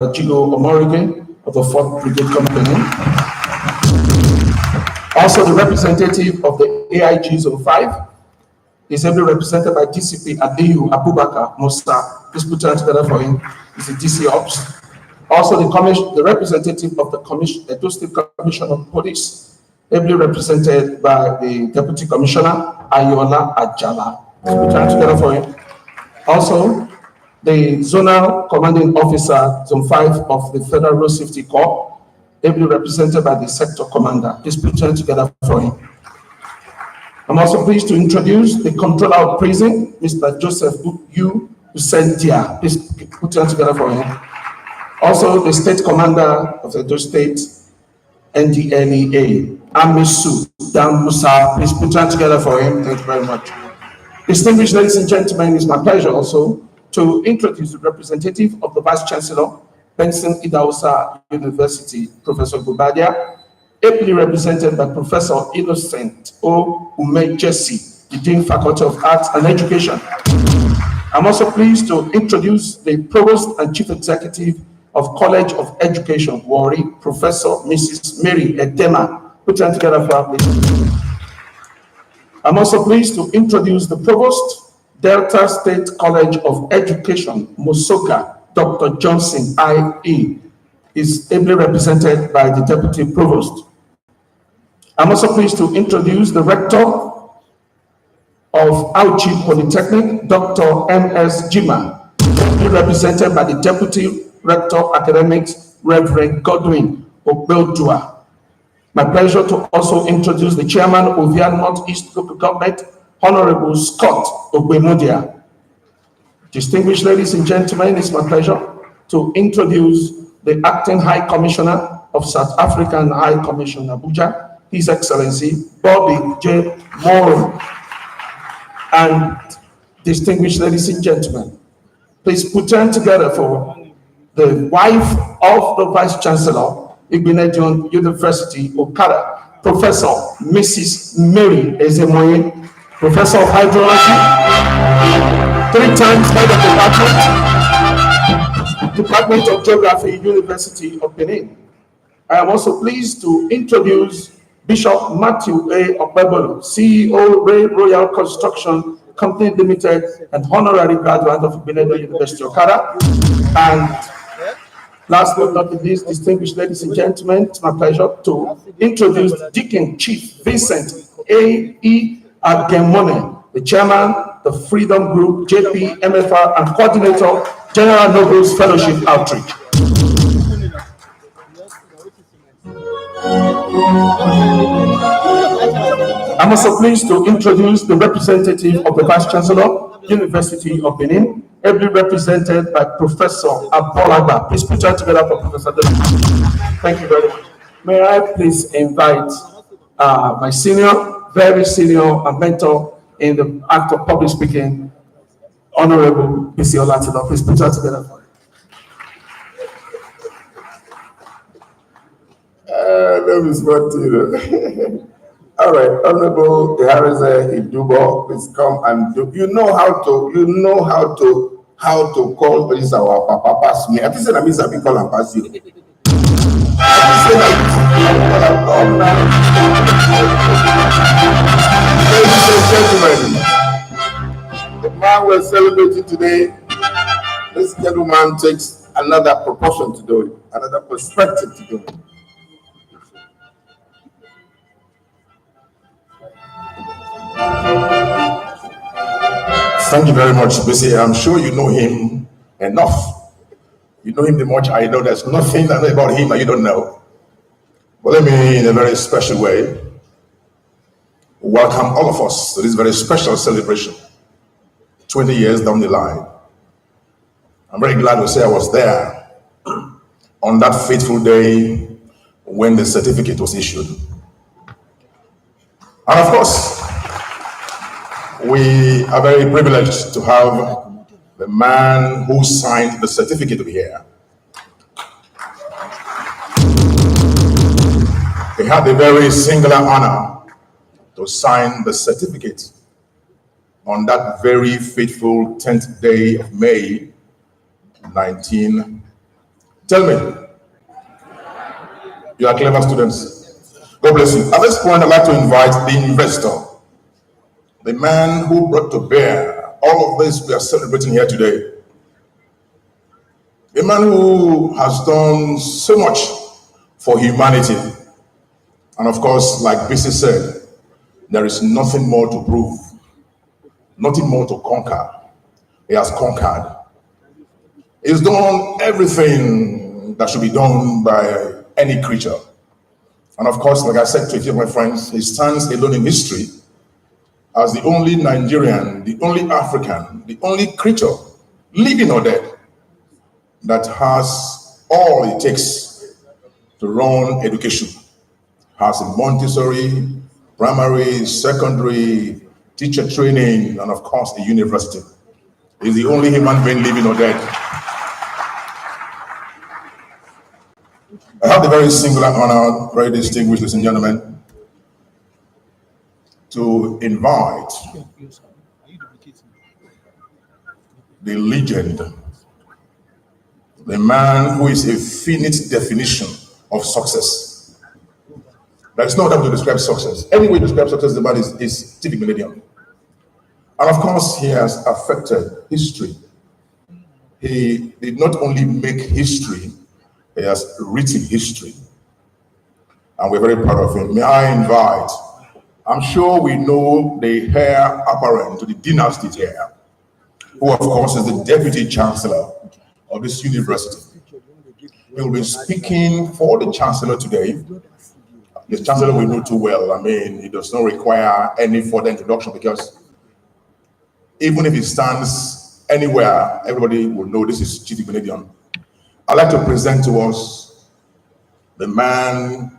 Jigo Omorige of the 4th Brigade Company. Also, the representative of the AIG Zone 5 is ably represented by DCP Adiyu Abubakar Musa. Please put your hands together for him. He's the DC Ops. Also, the representative of the Edo State Commission of Police, ably represented by the Deputy Commissioner Ayola Ajala. Please put your hands together for him. Also, the Zonal Commanding Officer, Zone 5 of the Federal Road Safety Corps, ably represented by the Sector Commander. Please put your hands together for him. I'm also pleased to introduce the Controller of Prison, Mr. Joseph Yu Usentia. Please put your hands together for him. Also, the State Commander of the Edo State NDLEA, Amisu Dan Musa. Please put your hands together for him. Thank you very much. Distinguished ladies and gentlemen, it's my pleasure also to introduce the representative of the Vice Chancellor, Benson Idahosa University, Professor Gubadia, ably represented by Professor Innocent O. Umejesi, the Dean Faculty of Arts and Education. I'm also pleased to introduce the Provost and Chief Executive of College of Education, Warri, Professor Mrs. Mary Edema. Put your hands together for our please. I'm also pleased to introduce the Provost, Delta State College of Education, Musoka, Dr. Johnson, I.E. is ably represented by the Deputy Provost. I'm also pleased to introduce the Rector of Auchi Polytechnic, Dr. M.S. Jima, ably represented by the Deputy Rector Academics, Reverend Godwin Obeldua. My pleasure to also introduce the Chairman of Ovia Northeast Local Government, Honorable Scott Ogbemudia. Distinguished ladies and gentlemen, it's my pleasure to introduce the Acting High Commissioner of South African High Commission, Abuja, His Excellency Bobby J. Moore. And distinguished ladies and gentlemen, please put your hands together for the wife of the Vice Chancellor, Igbenedion University, Okada, Professor Mrs. Mary Ezemoye, Professor of Hydrology, 3 times head of the Department of Geography, University of Benin. I am also pleased to introduce Bishop Matthew A. Okpebolo, CEO, Ray Royal Construction Company Limited, and honorary graduate of Igbenedion University, Okada. And last but not least, distinguished ladies and gentlemen, it's my pleasure to introduce Deacon Chief Vincent A.E. Agemone, the Chairman, the Freedom Group, JP, MFR, and Coordinator, General Nobles Fellowship Outreach. I'm also pleased to introduce the representative of the Vice Chancellor, University of Benin, ably represented by Professor Abolagba. Please put your hands together for Professor David. Thank you very much. May I please invite my senior, very senior and mentor in the act of public speaking, Honorable Bisi Olatilo. Please put your hands together for him. That is what all right, Honorable Iharize Idubo, please come and do. You know how to call this our papa pass me. I think that means I be call and pass you. Ladies and gentlemen, the man we're celebrating today, this gentleman takes another proportion to do it, another perspective to do it. Thank you very much, Bisi. I'm sure you know him enough. You know him the much I know. There's nothing I know about him that you don't know. But let me, in a very special way, welcome all of us to this very special celebration, 20 years down the line. I'm very glad to say I was there on that fateful day when the certificate was issued. And of course, we are very privileged to have the man who signed the certificate here. He had the very singular honor to sign the certificate on that very fateful 10th day of May, 19 Tell me, you are clever students. God bless you. At this point, I'd like to invite the investor, the man who brought to bear all of this we are celebrating here today, the man who has done so much for humanity. And of course, like BC said, there is nothing more to prove, nothing more to conquer. He has conquered. He's done everything that should be done by any creature. And of course, like I said to a few of my friends, he stands alone in history as the only Nigerian, the only African, the only creature, living or dead, that has all it takes to run education. Has a Montessori, primary, secondary, teacher training, and of course, a university. He's the only human being living or dead. I have the very singular honor, very distinguished, ladies and gentlemen, to invite the legend, the man who is a finite definition of success. There is no other way to describe success. Any way to describe success, the man is typical millennium. And of course, he has affected history. He did not only make history, he has written history. And we're very proud of him. May I invite, I'm sure we know the heir apparent to the dynasty's heir, who of course is the Deputy Chancellor of this university. He will be speaking for the Chancellor today. The Chancellor we know too well. I mean, it does not require any further introduction because even if he stands anywhere, everybody will know this is Chief Benedion. I'd like to present to us the man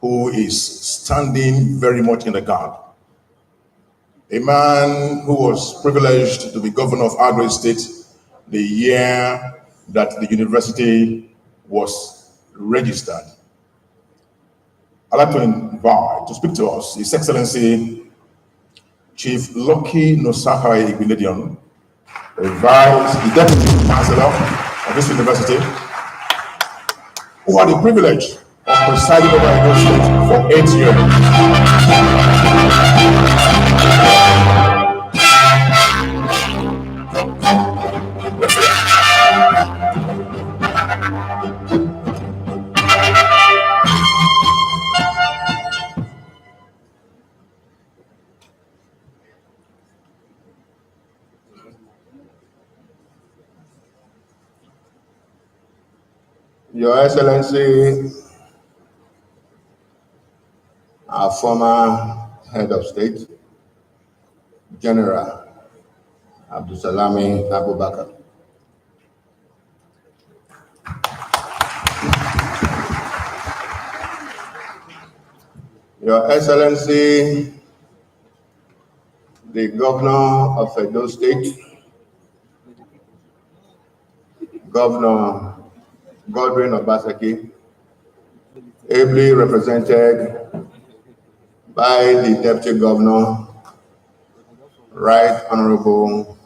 who is standing very much in the gap. A man who was privileged to be governor of Agri State the year that the university was registered. I'd like to invite to speak to us His Excellency Chief Lucky Nosaka Igbinedion, the Deputy Chancellor of this university, who had the privilege of presiding over Edo State for 8 years. Your Excellency, our former head of state, General Abdulsalami Abubakar. Your Excellency, the Governor of Edo State, Governor Godwin Obaseki, ably represented by the Deputy Governor, Right Honorable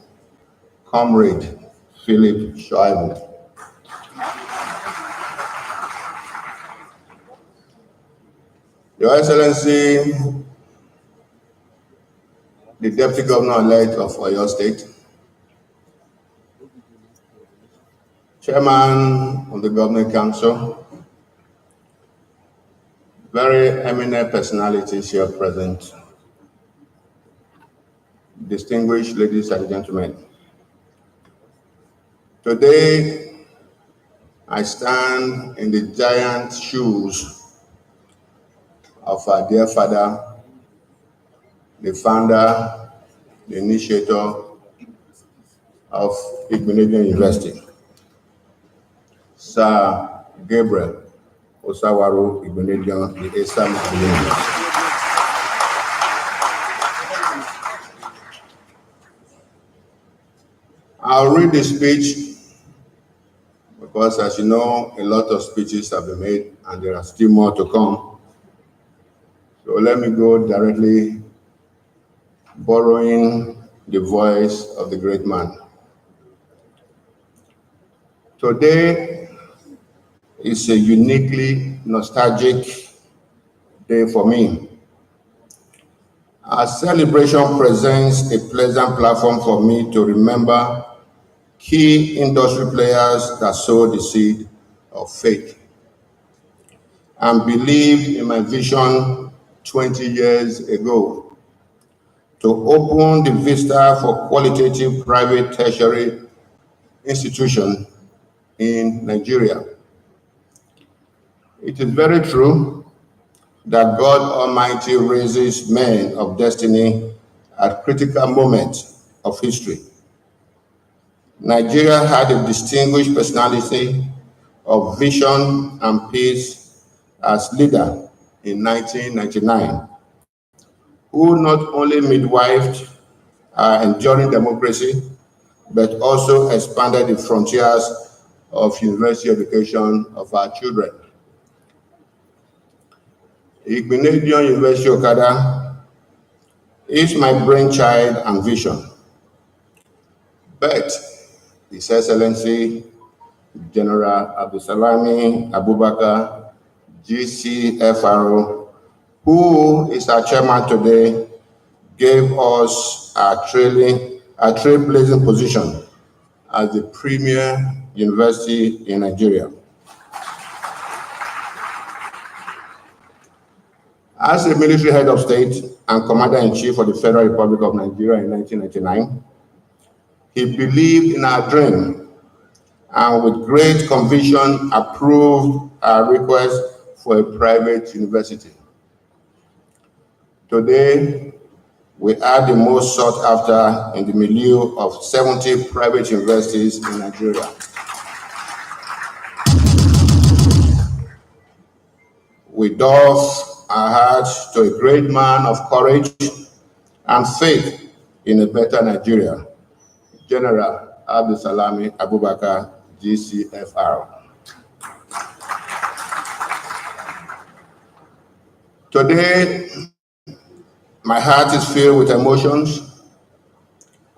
Comrade Philip Shoaibu. Your Excellency, the Deputy Governor-elect of Oyo State, Chairman of the Governing Council, very eminent personalities here present, distinguished ladies and gentlemen. Today, I stand in the giant shoes of our dear father, the founder, the initiator of Igbinedion University, Sir Gabriel Osawaru Igbinedion, the Esam University. I'll read the speech because, as you know, a lot of speeches have been made and there are still more to come. So let me go directly, borrowing the voice of the great man. Today, It's a uniquely nostalgic day for me. Our celebration presents a pleasant platform for me to remember key industry players that sowed the seed of faith and believed in my vision 20 years ago to open the vista for qualitative private tertiary institutions in Nigeria. It is very true that God Almighty raises men of destiny at critical moments of history. Nigeria had a distinguished personality of vision and peace as leader in 1999, who not only midwifed our enduring democracy, but also expanded the frontiers of university education of our children. Igbinedion University Okada is my brainchild and vision, but His Excellency General Abdulsalami Abubakar, GCFRO, who is our chairman today, gave us a trailblazing position as the premier university in Nigeria. As a military head of state and commander-in-chief of the Federal Republic of Nigeria in 1999, he believed in our dream and with great conviction approved our request for a private university. Today, we are the most sought after in the milieu of 70 private universities in Nigeria. We doff our hearts to a great man of courage and faith in a better Nigeria, General Abdulsalami Abubakar, GCFR. Today, my heart is filled with emotions.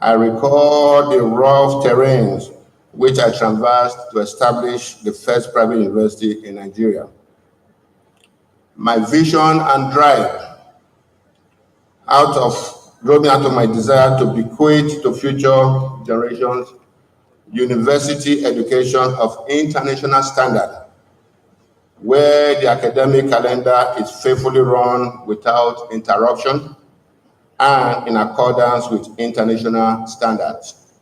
I recall the rough terrains which I traversed to establish the first private university in Nigeria. My vision and drive drove me out of my desire to bequeath to future generations university education of international standard, where the academic calendar is faithfully run without interruption and in accordance with international standards.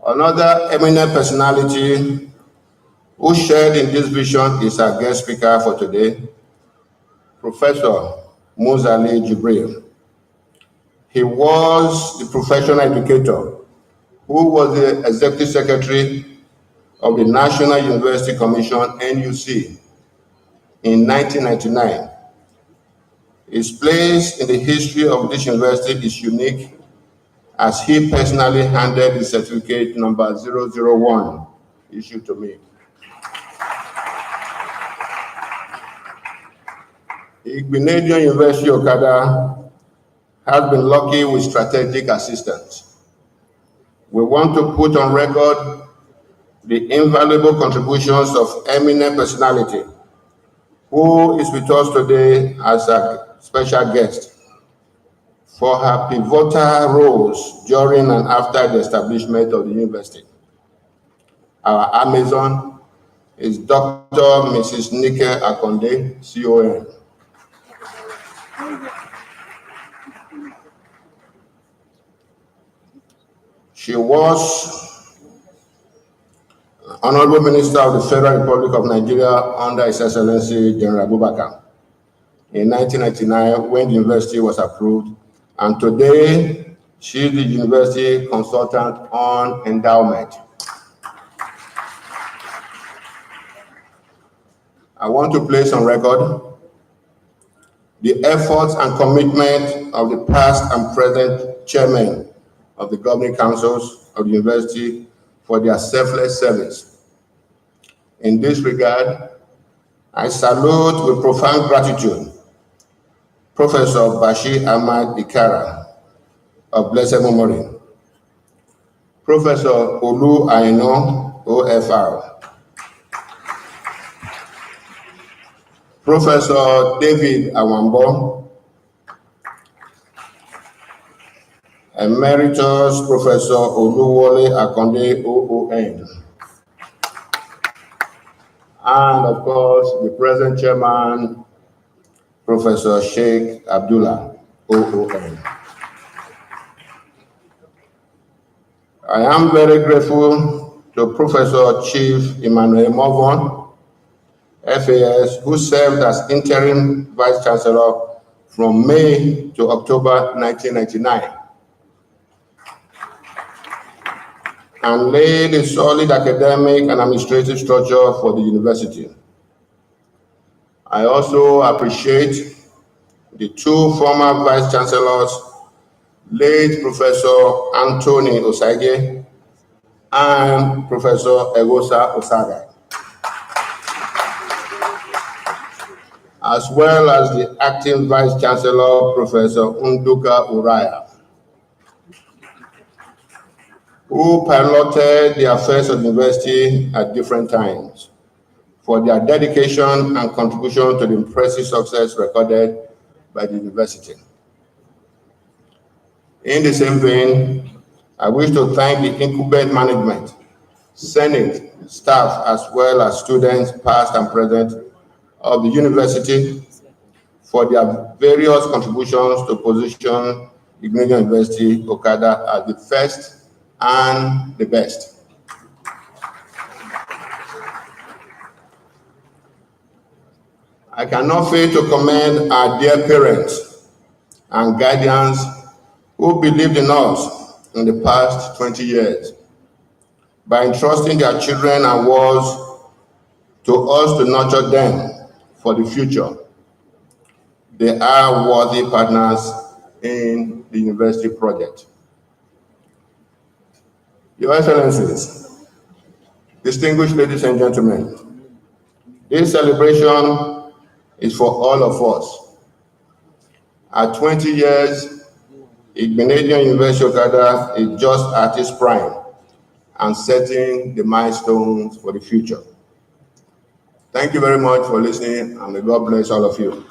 Another eminent personality who shared in this vision is our guest speaker for today, Professor Muzali Jibril. He was the professional educator who was the executive secretary of the National University Commission, NUC, in 1999. His place in the history of this university is unique, as he personally handed the certificate number 001 issued to me. Igbinedion University Okada has been lucky with strategic assistance. We want to put on record the invaluable contributions of eminent personality who is with us today as a special guest for her pivotal roles during and after the establishment of the university. Our Amazon is Dr. Mrs. Nike Akonde, CON. She was Honorable Minister of the Federal Republic of Nigeria under His Excellency General Abubakar in 1999 when the university was approved, and today she is the university consultant on endowment. I want to place on record the efforts and commitment of the past and present chairmen of the governing councils of the university for their selfless service. In this regard, I salute with profound gratitude Professor Bashir Ahmad Ikara of blessed memory, Professor Olu Aino, OFR, Professor David Awambo, Emeritus Professor Oluwole Akonde OON, and of course the present chairman, Professor Sheikh Abdullah OON. I am very grateful to Professor Chief Emmanuel Morvan, FAS, who served as interim Vice Chancellor from May to October 1999 and laid a solid academic and administrative structure for the university. I also appreciate the two former Vice Chancellors, late Professor Anthony Osage and Professor Egosa Osaga, as well as the acting Vice Chancellor, Professor Unduka Uraya, who piloted the affairs of the university at different times, for their dedication and contribution to the impressive success recorded by the university. In the same vein, I wish to thank the incumbent management, Senate, staff, as well as students, past and present, of the university for their various contributions to position Ignatius University Okada as the first and the best. I cannot fail to commend our dear parents and guardians who believed in us in the past 20 years by entrusting their children and wards to us to nurture them for the future. They are worthy partners in the university project. Your Excellencies, distinguished ladies and gentlemen, this celebration is for all of us. At 20 years, Ignatius University Okada is just at its prime and setting the milestones for the future. Thank you very much for listening, and may God bless all of you.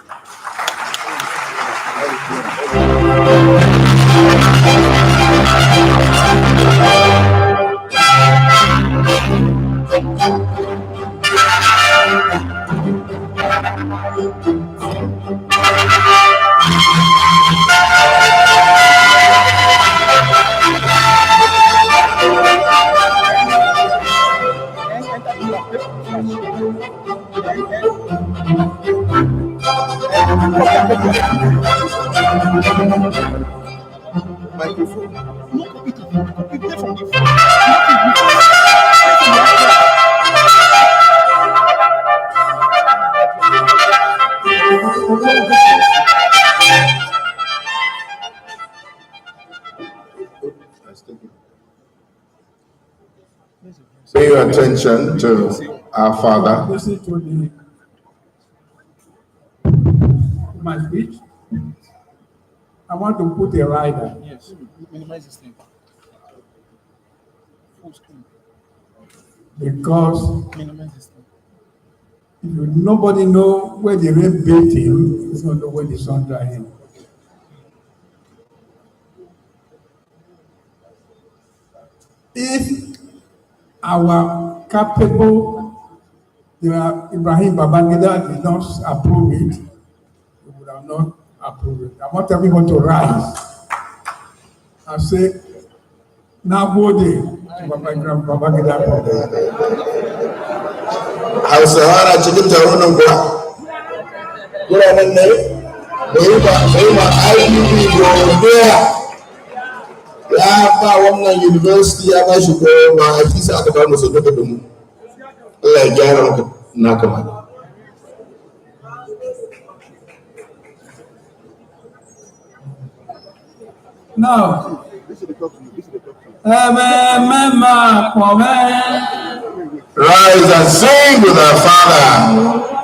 Pay your attention to our Father. Listen to my speech. I want to put a rider. Yes, minimize this thing. Full screen. Because Minimize this thing. if nobody know where the rain beat him, he's not know where the sun dry him. If our capable Ibrahim Babangida did not approve it, we would have not approved it. I want everyone to rise and say, now go there to Babangida. Hausawa cikin taron nan kuwa wuraren ne bai ma IPP godiya ya ba wannan university ya ba shi goma a fisa aka ba musu duka dumu. Allah ya gyara maka naka ma. Now, Rise and sing with our Father.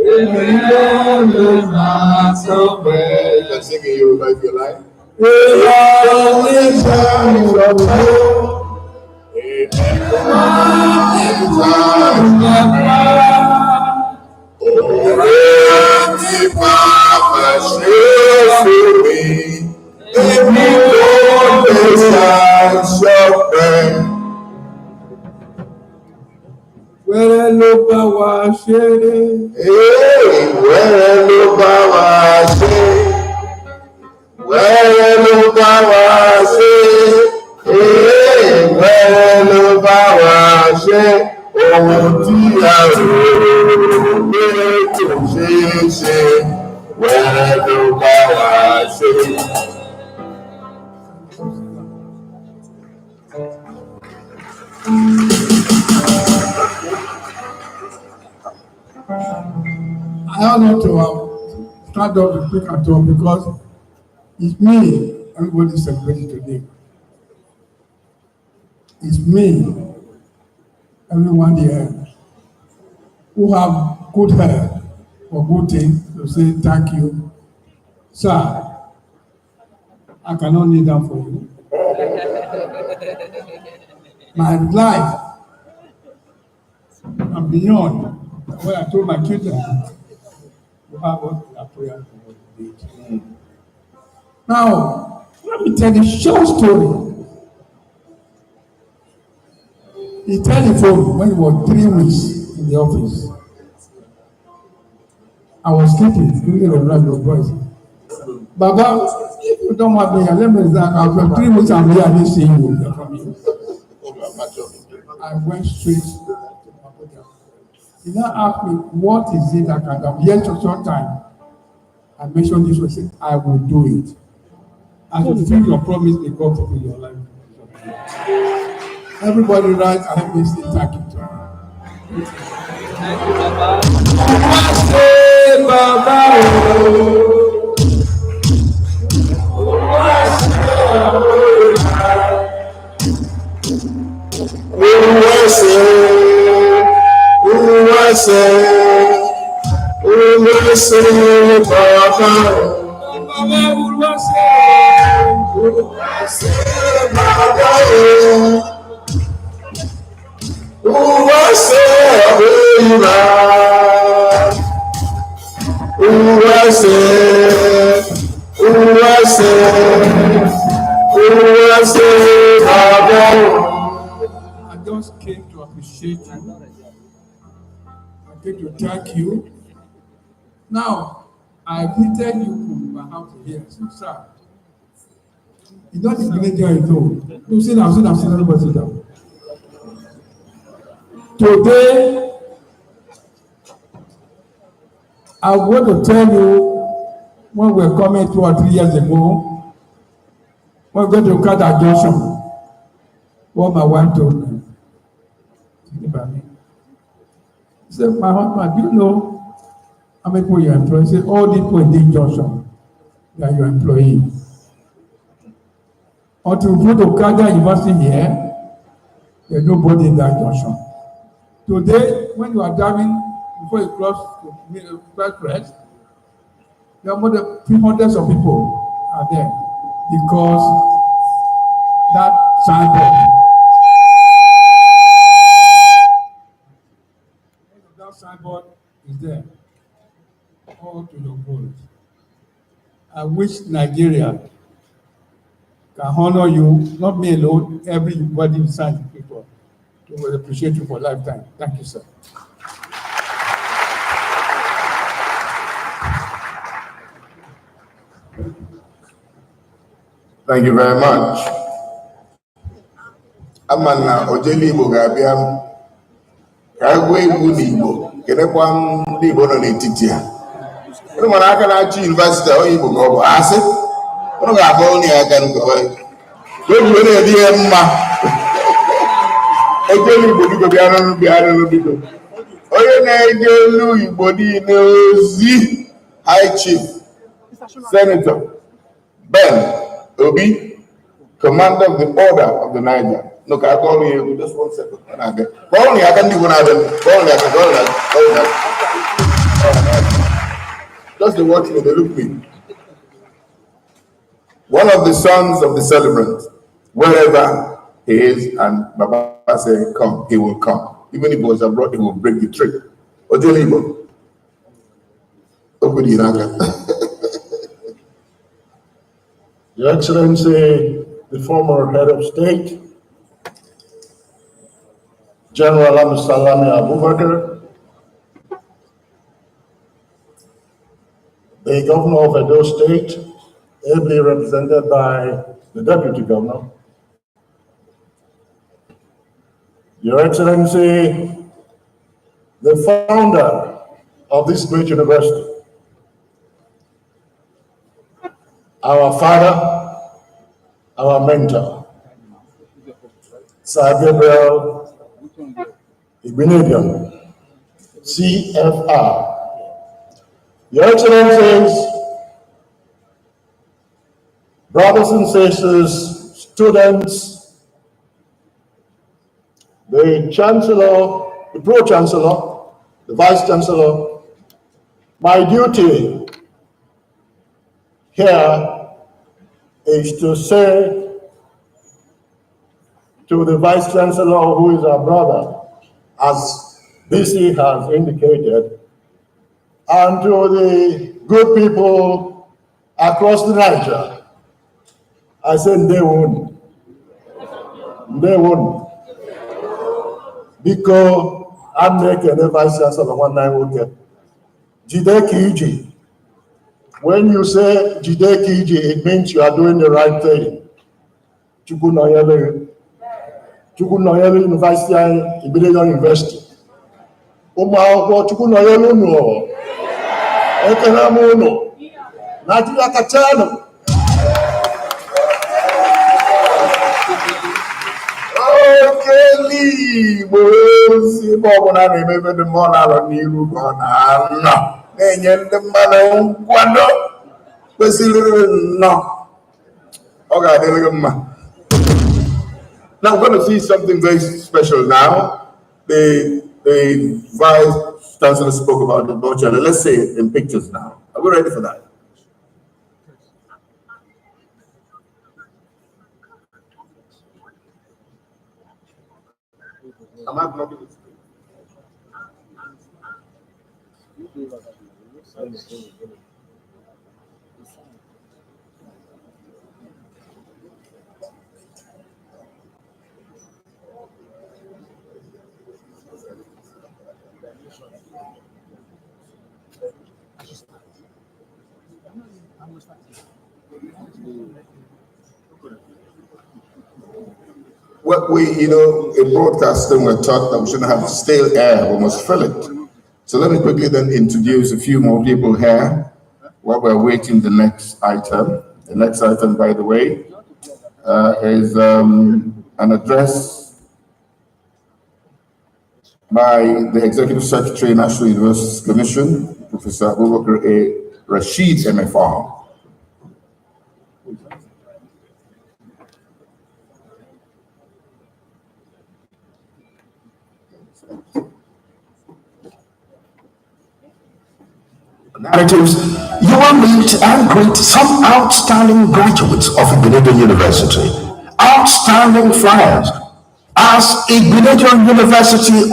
You can sing in Yoruba if you like. Amen. Wẹ́rẹ́ ló bá wa ṣe. Wẹ́rẹ́ ló bá wa ṣe. Wẹ́rẹ́ ló bá wa ṣe. Wẹ́rẹ́ ló bá wa ṣe. Ohun tí a rò pé kò ṣeé ṣe. Wẹ́rẹ́ ló bá wa ṣe. I don't know to stand up to speak at all because it's me everybody is celebrating today. It's me, everyone here, who have good head or good things to say thank you. Sir, I cannot kneel down for you. My life and beyond what I told my children, you have what we are praying for today. Now, let me tell you a short story. He telephoned when he was 3 weeks in the office. I was sleeping, thinking of the voice. Baba, if you don't want me here, let me say, after 3 weeks I'm here, I didn't see you from you. I went straight to Mabuja. He now asked me, what is it that can happen? Yes, for short time. I mentioned this one, said, I will do it. As you fulfill your promise, may God fulfill your life. Everybody rise and let me say thank you to him. Thank you, Baba. I just came to appreciate you. I came to thank you. Now, I greeted you from my house here. So, sir, it's not the manager alone. You sit down, everybody sit down. Today, I'm going to tell you when we were coming 2 or 3 years ago, we're going to cut our junction. What my wife told me. He said, my husband, do you know how many people you employ? He said, all the people in this junction that you're employing. Until we put Okada University here, there's nobody in that junction. Today, when you are driving, before you cross to Express, there are more than 300 of people are there because that signboard. That signboard is there. All to your goals. I wish Nigeria can honor you, not me alone, everybody inside the people. We will appreciate you for a lifetime. Thank you, sir. Thank you very much. Amana Ojeli Igbo ga-abịa ka egwu egwu n'Igbo kelekwa ndị Igbo nọ n'etiti ha. Ụnụ mara aka na-achị yunivasiti onye Igbo ka ọ bụ asị ụnụ ga-agba onye ya aka n'ụkọwa obi na-edi ya mma. Ojeli Igbo biko bịarụnụ biko. Onye na-eje elu Igbo niile ozi High Chief Senator Ben Obi, Commander of the Order of the Niger. Look, I call you just 1 second. Call me, I can do one of them. Call me. Just the watch me, they look me. One of the sons of the celebrant, wherever he is, and Baba said, come, he will come. Even if he was abroad, he will break the trip. Ojolibo. Your Excellency, the former head of state, General Salami Abubakar, the governor of Edo State, ably represented by the deputy governor, Your Excellency, the founder of this great university, our father, our mentor, Sir Gabriel Ibinidion, CFR. Your Excellencies, brothers and sisters, students, the Chancellor, the Pro-Chancellor, the Vice-Chancellor, my duty here is to say to the Vice-Chancellor, who is our brother, as BC has indicated, and to the good people across the Niger, I said they won't. Because I'm making a Vice-Chancellor one night okay. Jide Kiji. When you say Jide Kiji, it means you are doing the right thing. Chukwunoyele University, Ibadan University. Chukwunoyele no. Ekanamono. Nigeria Kachano. Okay, boys, Bob and I maybe the more out you gonna no. Then the man quando was no. Okay, now we're going to see something very special now. The Vice Chancellor spoke about the voucher. Let's see it in pictures now. Are we ready for that? Am I blocking it? Well, in broadcasting, we're taught that we shouldn't have stale air, we must fill it. So let me quickly then introduce a few more people here while we're waiting the next item. The next item, by the way, is an address by the Executive Secretary, National Universities Commission, Professor Abubakar A. Rashid, MFR. Narratives, you will meet and greet some outstanding graduates of Ibadan University, outstanding flyers, as Ibadan University.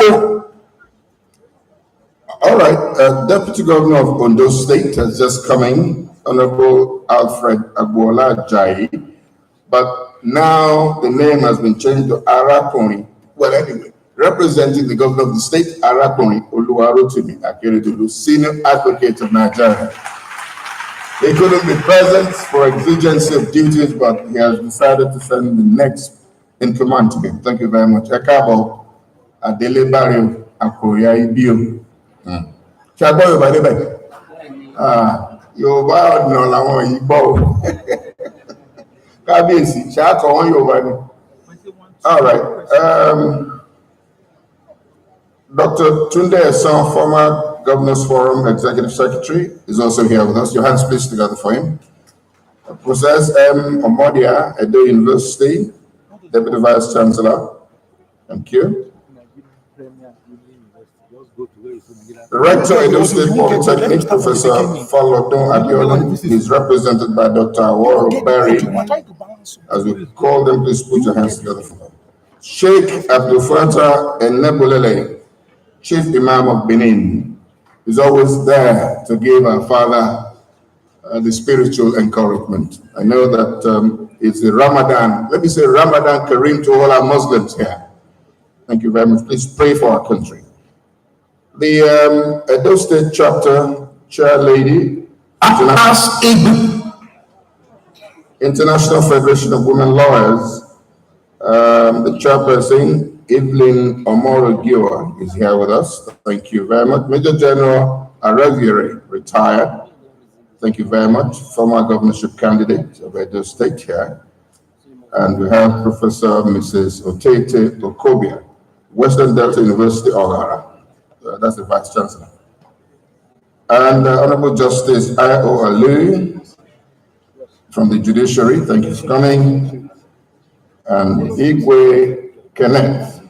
All right, Deputy Governor of Ondo State has just come in, Honorable Alfred Agbola Jai, but now the name has been changed to Arakoni. Well, anyway, representing the Governor of the State, Arakoni Oluwarotimi Akeredolu, Senior Advocate of Nigeria. He couldn't be present for exigency of duties, but he has decided to send the next in command to him. Thank you very much. Ekabo Adele Barrio Akoya Ibio. Yorùbá ọ̀nà làwọn yìí gbọ́ ò kábíyèsí ṣáàkọ̀ wọn Yorùbá ni. All right. Dr. Tunde Esan, former Governors Forum Executive Secretary, is also here with us. Your hands please together for him. Professor M. Omodia, Edo University, Deputy Vice Chancellor. Thank you. The Rector of Edo State Polytechnic, Professor Falodun Abiodun, is represented by Dr. Aworo Berry. As we call them, please put your hands together for them. Sheikh Abdul Fattah Enebulele, Chief Imam of Benin, is always there to give our father the spiritual encouragement. I know that it's the Ramadan. Let me say Ramadan Kareem to all our Muslims here. Thank you very much. Please pray for our country. The Edo State Chapter Chair Lady, International Federation of Women Lawyers, the chairperson, Evelyn Omoro Giwa, is here with us. Thank you very much. Major General Araviere, retired. Thank you very much. Former governorship candidate of Edo State here. And we have Professor Mrs. Otete Okobia, Western Delta University, Ogara. That's the Vice Chancellor. And Honorable Justice Iuo Founders from the Judiciary, thank you for coming. And Igwe Kenneth.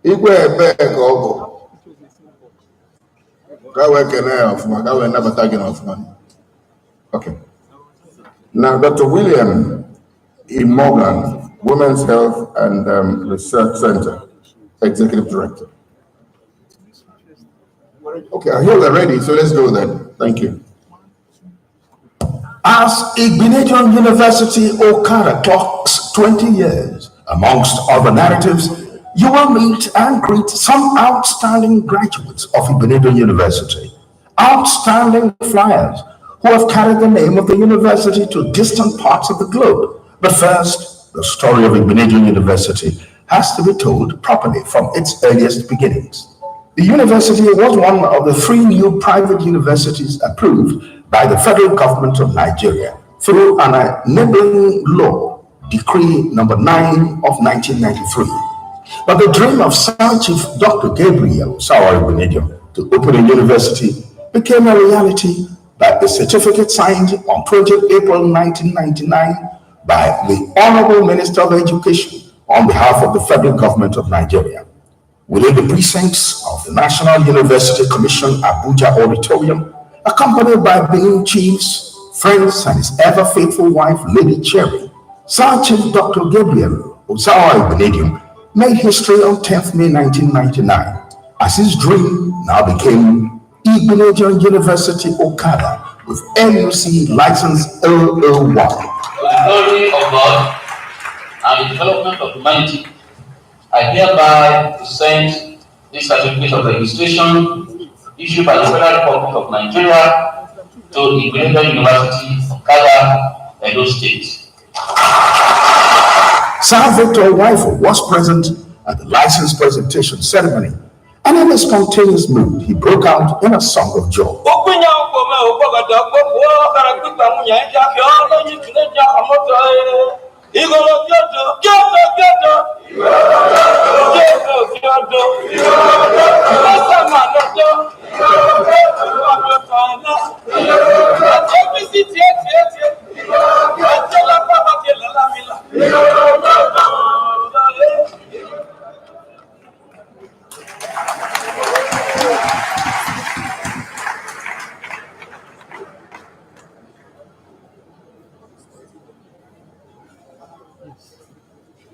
Igwe Beko. Gawe Kenneth, Gawe never taking off money. Okay. Now, Dr. William E. Morgan, Women's Health and Research Center, Executive Director. Okay, I hear we're ready, so let's go then. Thank you. As Igbinedion University Okada clocks 20 years, amongst other narratives, you will meet and greet some outstanding graduates of Igbinedion University, outstanding flyers who have carried the name of the university to distant parts of the globe. But first, the story of Igbinedion University has to be told properly from its earliest beginnings. The university was one of the 3 new private universities approved by the federal government of Nigeria through an enabling law, Decree number 9 of 1993. But the dream of Sir Chief Dr. Gabriel Sawa Igbinedion to open a university became a reality by the certificate signed on 20th April 1999 by the Honorable Minister of Education on behalf of the federal government of Nigeria. Within the precincts of the National University Commission Abuja Auditorium, accompanied by Benin chiefs, friends, and his ever-faithful wife, Lady Cherry, Sir Chief Dr. Gabriel Osawa Igbinedion made history on 10th May 1999 as his dream now became Igbinedion University Okada with NUC license 001. For the glory of God and the development of humanity, I hereby present this certificate of registration issued by the Federal Republic of Nigeria to Igbinedion University, Okada, Edo State. Sir Victor Wifo was present at the license presentation ceremony, and in a spontaneous mood, he broke out in a song of joy.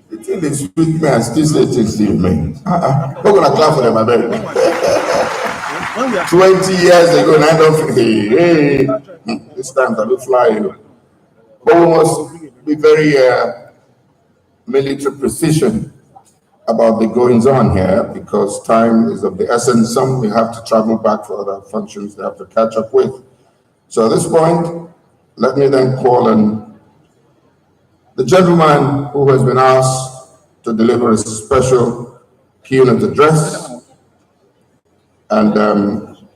The thing is with me, I still say things to me. We're going to clap for them, I beg. 20 years ago, and I don't hey, this time I will fly you. But we must be very military precision about the goings on here because time is of the essence. Some we have to travel back for other functions they have to catch up with. So at this point, let me then call on the gentleman who has been asked to deliver a special keynote address. And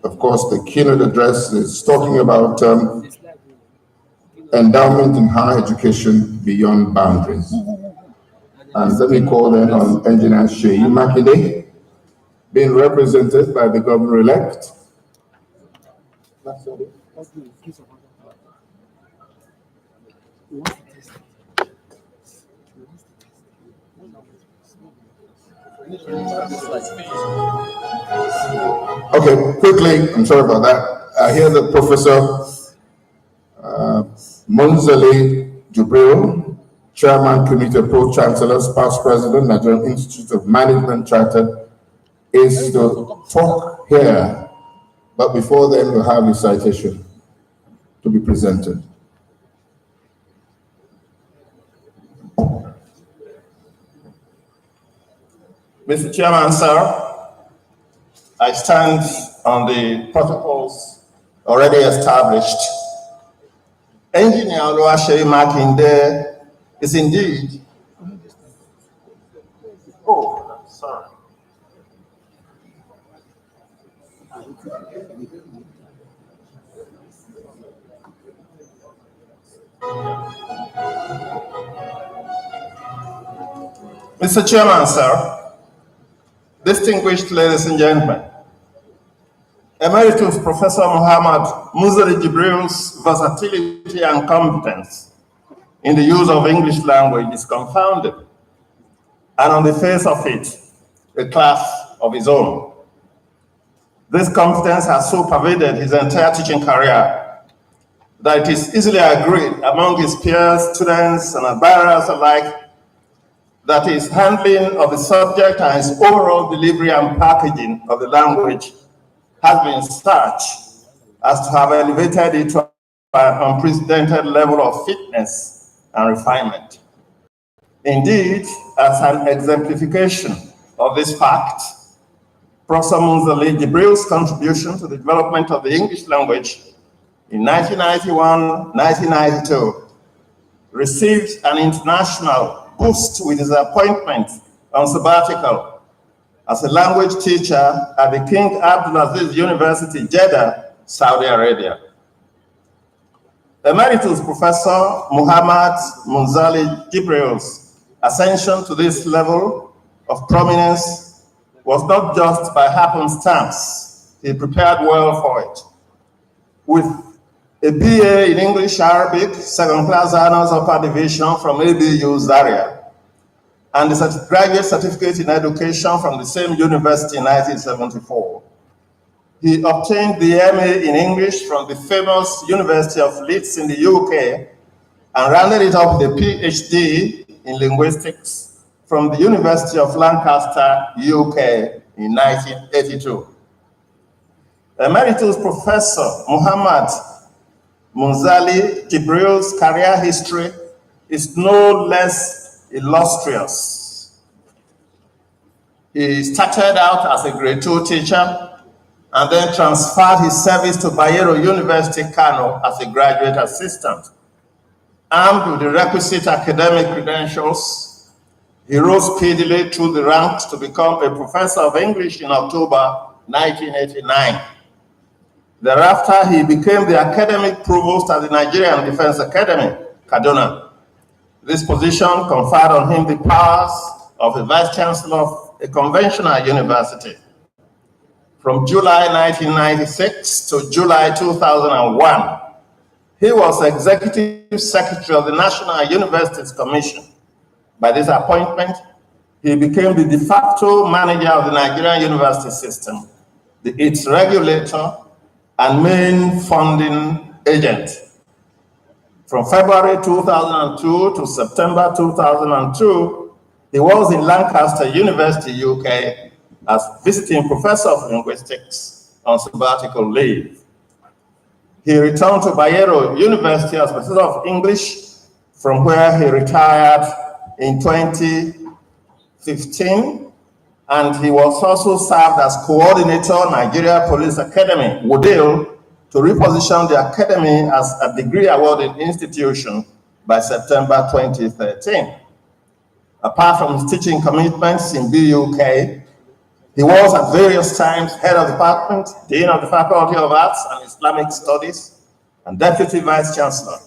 of course, the keynote address is talking about endowment in higher education beyond boundaries. And let me call then on Engineer Sheyi Makinde, being represented by the governor-elect. Okay, quickly, I'm sorry about that. I hear that Professor Monzale Jubril, Chairman, Committee of Pro-Chancellors, past President, Nigerian Institute of Management Chartered, is to talk here. But before then, we'll have a citation to be presented. Mr. Chairman, sir, I stand on the protocols already established. Engineer Oluwaseyi Makinde is indeed. Oh, sorry. Mr. Chairman, sir, distinguished ladies and gentlemen, Emeritus Professor Muhammad Muzali Jibril's versatility and competence in the use of English language is confounded, and on the face of it, a class of his own. This competence has so pervaded his entire teaching career that it is easily agreed among his peers, students, and admirers alike that his handling of the subject and his overall delivery and packaging of the language has been such as to have elevated it to an unprecedented level of fitness and refinement. Indeed, as an exemplification of this fact, Professor Muzali Jibril's contribution to the development of the English language in 1991-1992 received an international boost with his appointment on sabbatical as a language teacher at the King Abdulaziz University, Jeddah, Saudi Arabia. Emeritus Professor Muhammad Muzali Jibril's ascension to this level of prominence was not just by happenstance. He prepared well for it. With a BA in English Arabic, second-class honors upper division from ABU Zaria, and a graduate certificate in education from the same university in 1974. He obtained the MA in English from the famous University of Leeds in the UK and rounded it up with a PhD in linguistics from the University of Lancaster, UK in 1982. Emeritus Professor Muhammad Muzali Jibril's career history is no less illustrious. He started out as a grade 2 teacher and then transferred his service to Bayero University, Kano as a graduate assistant. Armed with the requisite academic credentials, he rose speedily through the ranks to become a professor of English in October 1989. Thereafter, he became the academic provost at the Nigerian Defense Academy, Kaduna. This position conferred on him the powers of a vice chancellor of a conventional university. From July 1996 to July 2001, he was executive secretary of the National Universities Commission. By this appointment, he became the de facto manager of the Nigerian university system, its regulator and main funding agent. From February 2002 to September 2002, he was in Lancaster University, UK, as visiting professor of linguistics on sabbatical leave. He returned to Bayero University as professor of English, from where he retired in 2015, and he was also served as coordinator Nigeria Police Academy, WUDIL, to reposition the academy as a degree-awarding institution by September 2013. Apart from his teaching commitments in BUK, he was at various times head of department, dean of the Faculty of Arts and Islamic Studies, and deputy vice chancellor.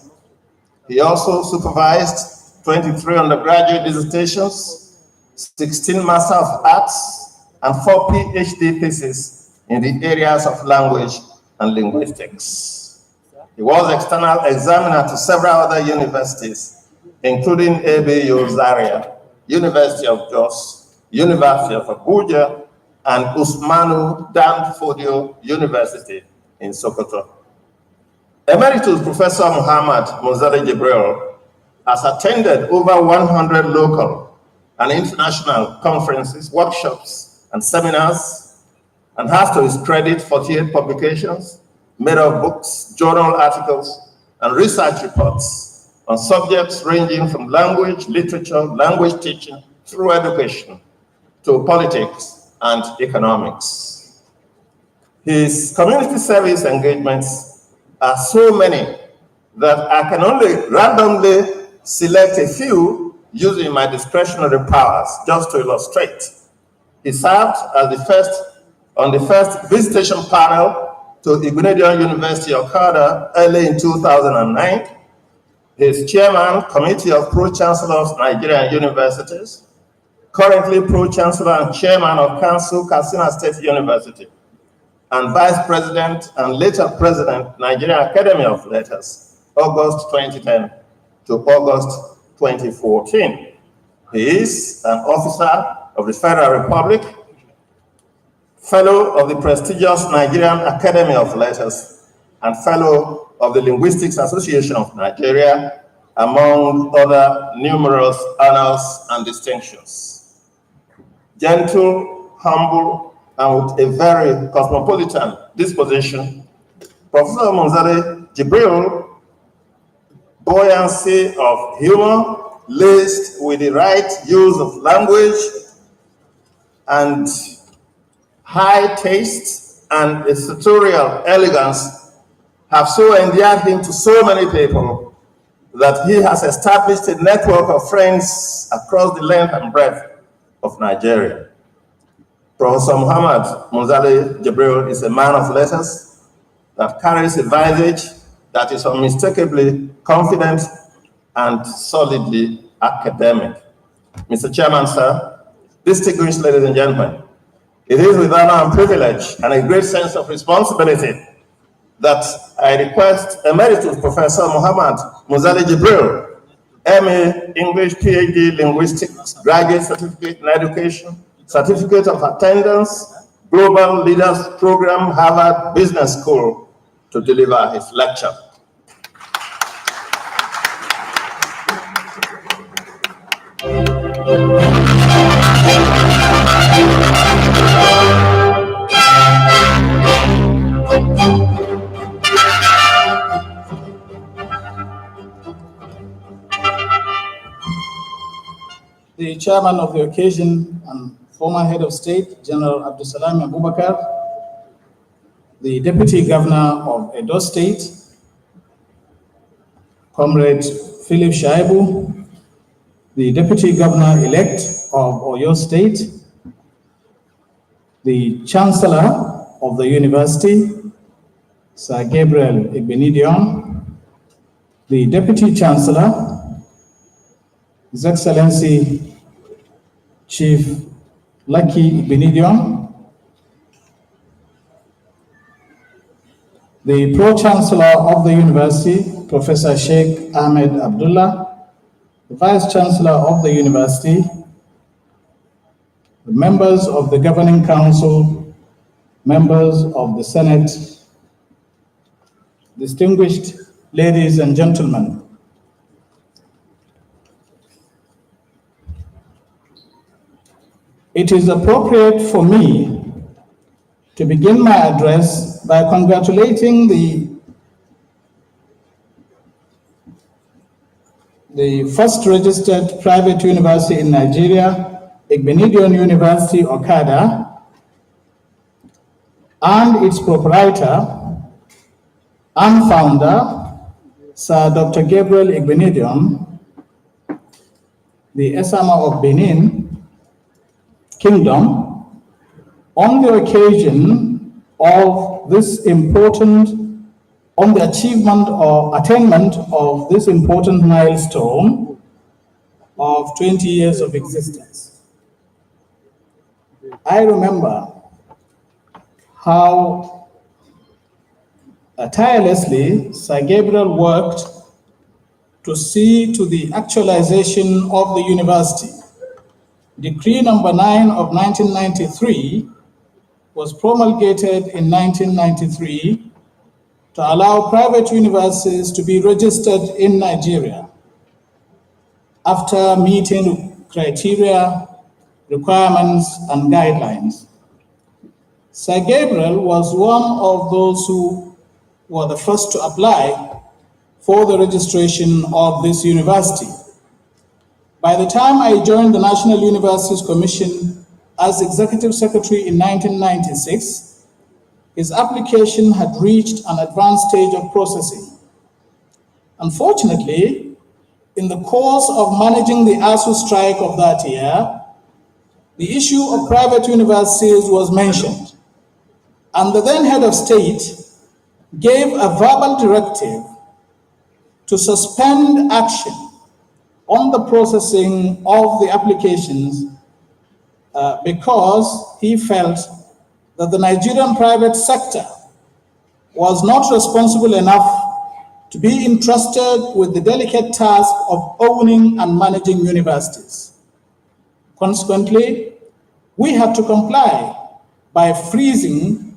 He also supervised 23 undergraduate dissertations, 16 Master of Arts, and 4 PhD theses in the areas of language and linguistics. He was external examiner to several other universities, including ABU Zaria, University of Jos, University of Abuja, and Usmanu Dan Fodio University in Sokoto. Emeritus Professor Muhammad Muzali Jibril has attended over 100 local and international conferences, workshops, and seminars, and has to his credit 48 publications made of books, journal articles, and research reports on subjects ranging from language, literature, language teaching, through education, to politics and economics. His community service engagements are so many that I can only randomly select a few using my discretionary powers just to illustrate. He served as on the first visitation panel to Igbinedion University, Okada, early in 2009. He is chairman, Committee of Pro-Chancellors, Nigerian Universities, currently Pro-Chancellor and Chairman of Council, Katsina State University, and Vice President and later President, Nigerian Academy of Letters, August 2010 to August 2014. He is an officer of the Federal Republic, Fellow of the prestigious Nigerian Academy of Letters, and Fellow of the Linguistics Association of Nigeria, among other numerous honors and distinctions. Gentle, humble, and with a very cosmopolitan disposition, Professor Munzale Jibril, buoyancy of humor, laced with the right use of language, and high taste and a sartorial elegance have so endeared him to so many people that he has established a network of friends across the length and breadth of Nigeria. Professor Muhammad Munzale Jibril is a man of letters that carries a visage that is unmistakably confident and solidly academic. Mr. Chairman, sir, distinguished ladies and gentlemen, it is with honor and privilege and a great sense of responsibility that I request Emeritus Professor Muhammad Munzale Jibril, MA English, PhD Linguistics, Graduate Certificate in Education, Certificate of Attendance, Global Leaders Program, Harvard Business School, to deliver his lecture. The chairman of the occasion and former head of state, General Abdulsalam Abubakar, the deputy governor of Edo State, Comrade Philip Shaibu, the deputy governor-elect of Oyo State, the chancellor of the university, Sir Gabriel Igbenidion, the deputy chancellor, His Excellency Chief Lucky Igbenidion, the pro-chancellor of the university, Professor Sheikh Ahmed Abdullah, the vice-chancellor of the university, the members of the governing council, members of the Senate, distinguished ladies and gentlemen, it is appropriate for me to begin my address by congratulating the first registered private university in Nigeria, Igbenidion University, Okada, and its proprietor and founder, Sir Dr. Gabriel Igbenidion, the Esama of Benin Kingdom, on the occasion of this important, on the achievement or attainment of this important milestone of 20 years of existence. I remember how tirelessly Sir Gabriel worked to see to the actualization of the university. Decree number 9 of 1993 was promulgated in 1993 to allow private universities to be registered in Nigeria. after meeting criteria, requirements, and guidelines. Sir Gabriel was one of those who were the first to apply for the registration of this university. By the time I joined the National Universities Commission as Executive Secretary in 1996, his application had reached an advanced stage of processing. Unfortunately, in the course of managing the ASU strike of that year, the issue of private universities was mentioned, and the then head of state gave a verbal directive to suspend action on the processing of the applications because he felt that the Nigerian private sector was not responsible enough to be entrusted with the delicate task of owning and managing universities. Consequently, we had to comply by freezing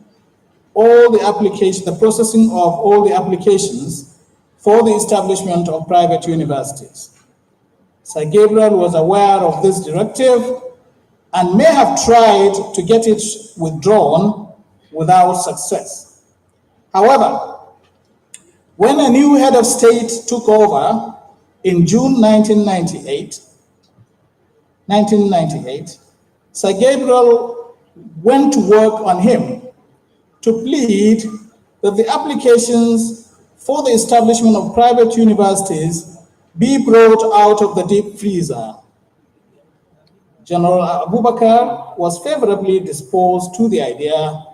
all the applications, the processing of all the applications for the establishment of private universities. Sir Gabriel was aware of this directive and may have tried to get it withdrawn without success. However, when a new head of state took over in June 1998, Sir Gabriel went to work on him to plead that the applications for the establishment of private universities be brought out of the deep freezer. General Abubakar was favorably disposed to the idea,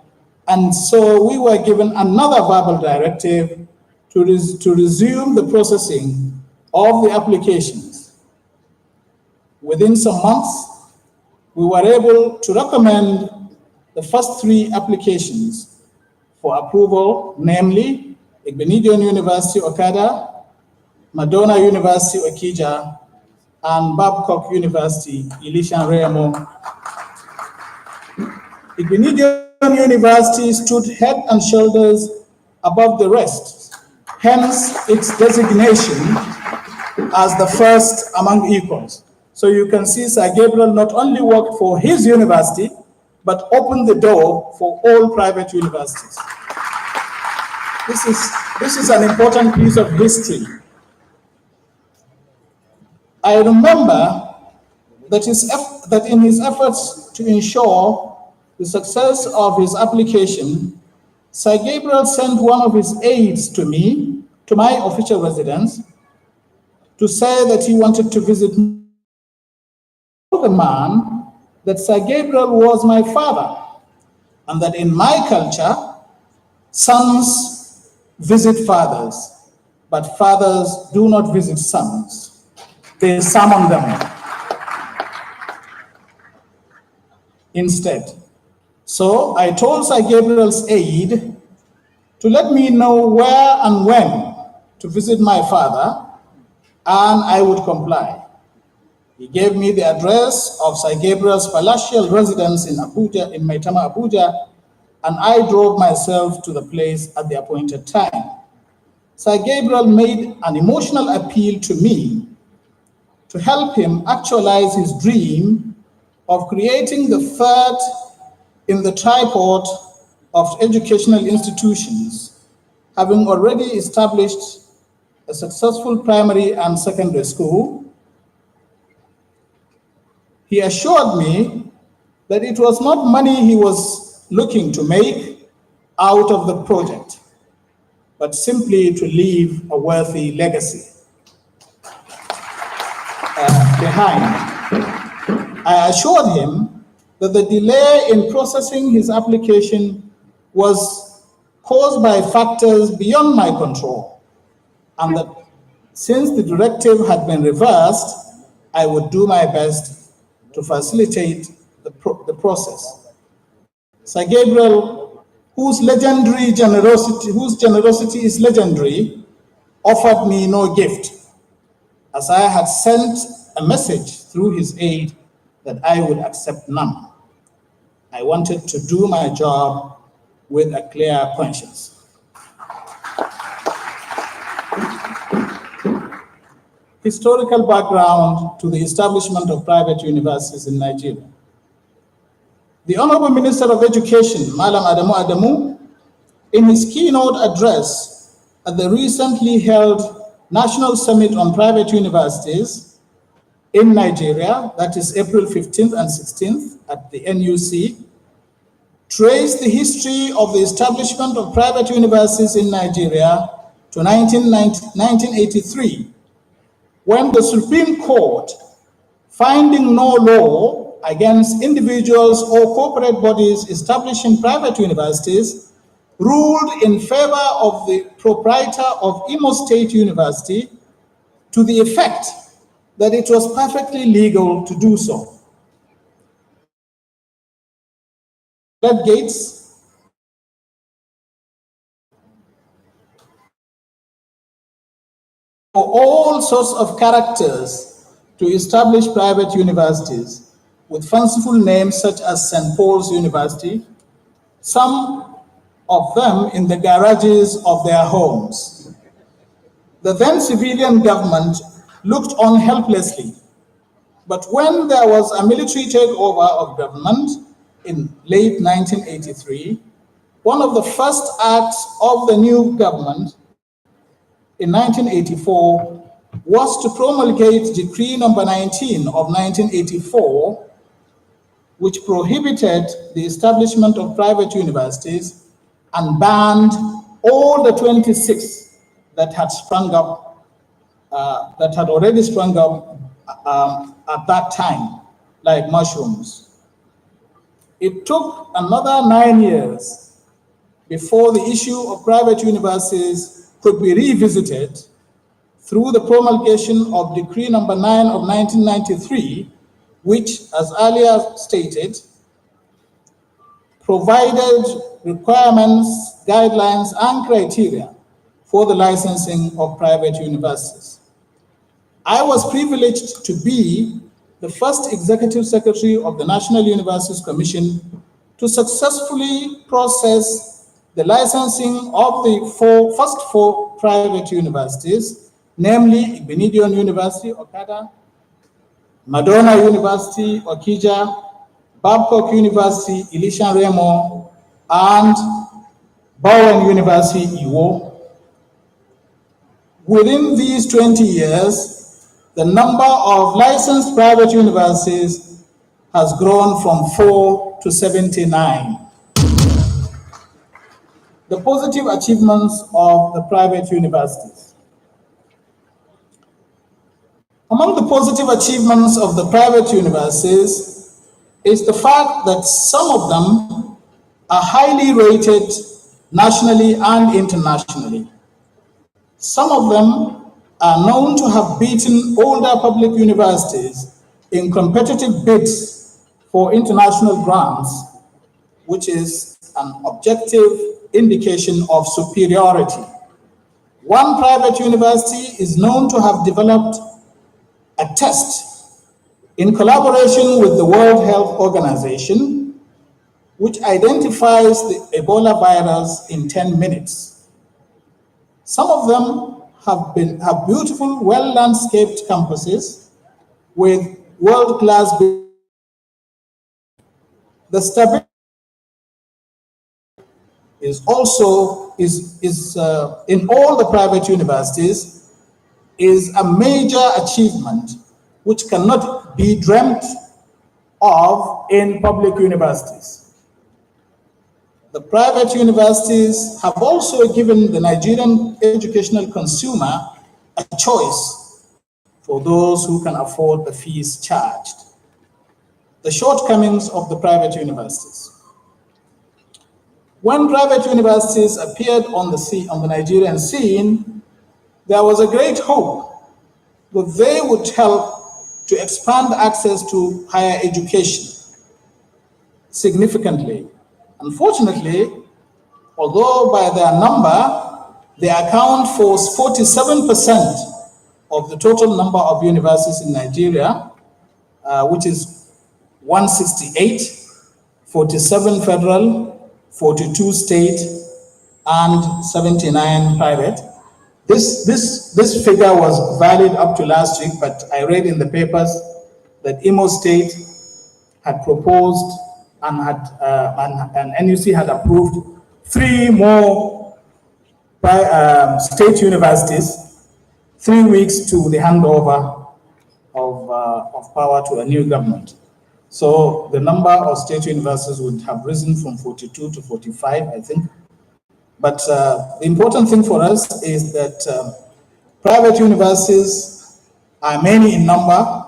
and so we were given another verbal directive to resume the processing of the applications. Within some months, we were able to recommend the first 3 applications for approval, namely Igbenidion University Okada, Madonna University Okija, and Babcock University Elisha Remo. Igbenidion University stood head and shoulders above the rest, hence its designation as the first among equals. So you can see Sir Gabriel not only worked for his university, but opened the door for all private universities. This is an important piece of history. I remember that in his efforts to ensure the success of his application, Sir Gabriel sent one of his aides to me, to my official residence, to say that he wanted to visit me. The man that Sir Gabriel was my father, and that in my culture, sons visit fathers, but fathers do not visit sons. They summon them instead. So I told Sir Gabriel's aide to let me know where and when to visit my father, and I would comply. He gave me the address of Sir Gabriel's palatial residence in Abuja, in Maitama, Abuja, and I drove myself to the place at the appointed time. Sir Gabriel made an emotional appeal to me to help him actualize his dream of creating the third in the tripod of educational institutions, having already established a successful primary and secondary school. He assured me that it was not money he was looking to make out of the project, but simply to leave a worthy legacy behind. I assured him that the delay in processing his application was caused by factors beyond my control, and that since the directive had been reversed, I would do my best to facilitate the process. Sir Gabriel, whose generosity is legendary, offered me no gift, as I had sent a message through his aide that I would accept none. I wanted to do my job with a clear conscience. historical background to the establishment of private universities in Nigeria. The Honorable Minister of Education, Malam Adamu Adamu, in his keynote address at the recently held National Summit on Private Universities in Nigeria, that is April 15th and 16th at the NUC, traced the history of the establishment of private universities in Nigeria to 1983, when the Supreme Court, finding no law against individuals or corporate bodies establishing private universities, ruled in favor of the proprietor of Imo State University to the effect that it was perfectly legal to do so. Gates for all sorts of characters to establish private universities with fanciful names such as St. Paul's University, some of them in the garages of their homes. The then civilian government looked on helplessly, but when there was a military takeover of government in late 1983, one of the first acts of the new government in 1984 was to promulgate Decree number 19 of 1984, which prohibited the establishment of private universities and banned all the 26 that had sprung up, that had already sprung up at that time, like mushrooms. It took another 9 years before the issue of private universities could be revisited through the promulgation of Decree number 9 of 1993, which, as earlier stated, provided requirements, guidelines, and criteria for the licensing of private universities. I was privileged to be the first executive secretary of the National Universities Commission to successfully process the licensing of the first four private universities, namely Benedict University, Okada, Madonna University, Okija, Babcock University, Elisha Remo, and Bowen University, Iuo. Within these 20 years, the number of licensed private universities has grown from 4 to 79. The positive achievements of the private universities. Among the positive achievements of the private universities is the fact that some of them are highly rated nationally and internationally. Some of them are known to have beaten older public universities in competitive bids for international grants, which is an objective indication of superiority. One private university is known to have developed a test in collaboration with the World Health Organization, which identifies the Ebola virus in 10 minutes. Some of them have beautiful, well-landscaped campuses with world-class. The stability is also in all the private universities is a major achievement which cannot be dreamt of in public universities. The private universities have also given the Nigerian educational consumer a choice for those who can afford the fees charged. The shortcomings of the private universities. When private universities appeared on the Nigerian scene, there was a great hope that they would help to expand access to higher education significantly. Unfortunately, although by their number, they account for 47% of the total number of universities in Nigeria, which is 168, 47 federal, 42 state, and 79 private. This figure was valid up to last week, but I read in the papers that Imo State had proposed and NUC had approved 3 more state universities, 3 weeks to the handover of power to a new government. So the number of state universities would have risen from 42 to 45, I think. But the important thing for us is that private universities are many in number,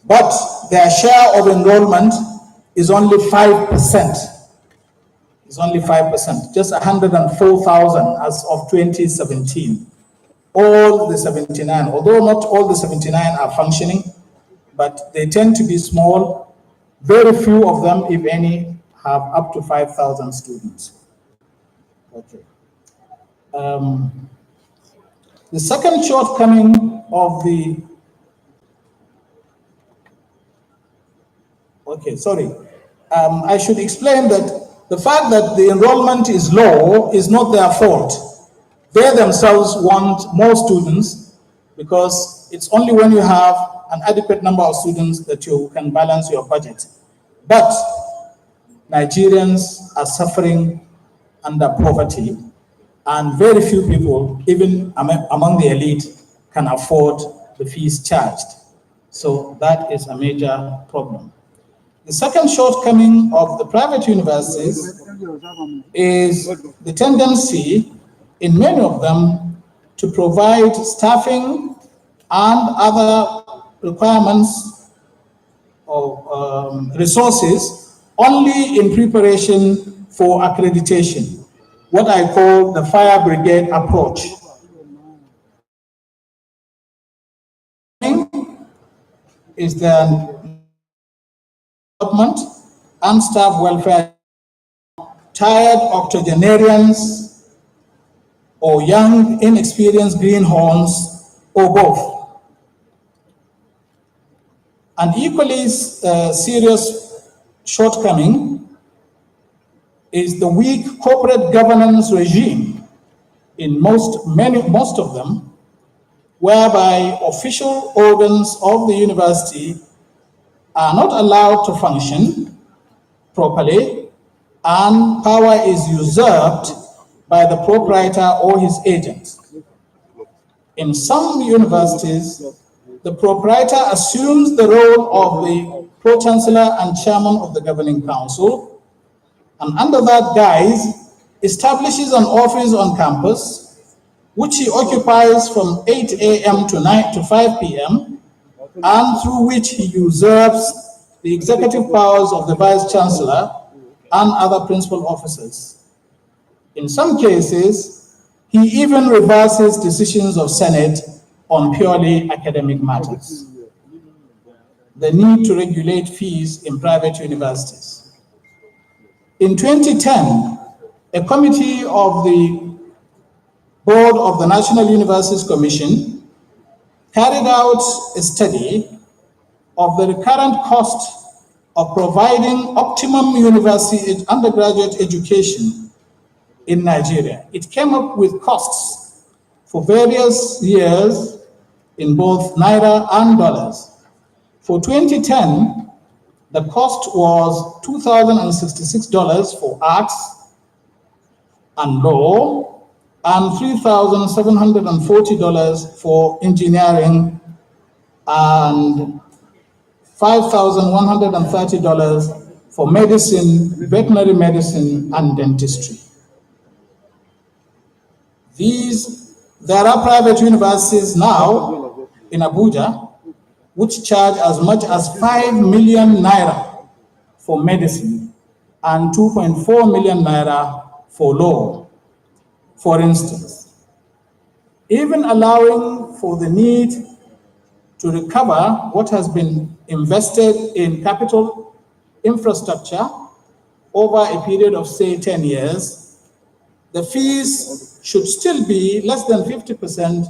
but their share of enrollment is only 5%. It's only 5%, just 104,000 as of 2017. All the 79, although not all the 79 are functioning, but they tend to be small. Very few of them, if any, have up to 5,000 students. Okay. The second shortcoming of the, I should explain that the fact that the enrollment is low is not their fault. They themselves want more students because it's only when you have an adequate number of students that you can balance your budget. But Nigerians are suffering under poverty, and very few people, even among the elite, can afford the fees charged. So that is a major problem. The second shortcoming of the private universities is the tendency in many of them to provide staffing and other requirements of resources only in preparation for accreditation, what I call the fire brigade approach. Is the development and staff welfare, tired octogenarians or young inexperienced greenhorns, or both. An equally serious shortcoming is the weak corporate governance regime in most of them, whereby official organs of the university are not allowed to function properly, and power is usurped by the proprietor or his agents. In some universities, the proprietor assumes the role of the pro-chancellor and chairman of the governing council, and under that guise, establishes an office on campus, which he occupies from 8 a.m. to 5 p.m., and through which he usurps the executive powers of the vice chancellor and other principal officers. In some cases, he even reverses decisions of Senate on purely academic matters. The need to regulate fees in private universities. In 2010, a committee of the board of the National Universities Commission carried out a study of the recurrent cost of providing optimum university undergraduate education in Nigeria. It came up with costs for various years in both Naira and dollars. For 2010, the cost was $2,066 for arts and law, and $3,740 for engineering, and $5,130 for medicine, veterinary medicine, and dentistry. There are private universities now in Abuja which charge as much as 5 million naira for medicine and 2.4 million naira for law, for instance. Even allowing for the need to recover what has been invested in capital infrastructure over a period of, say, 10 years, the fees should still be less than 50%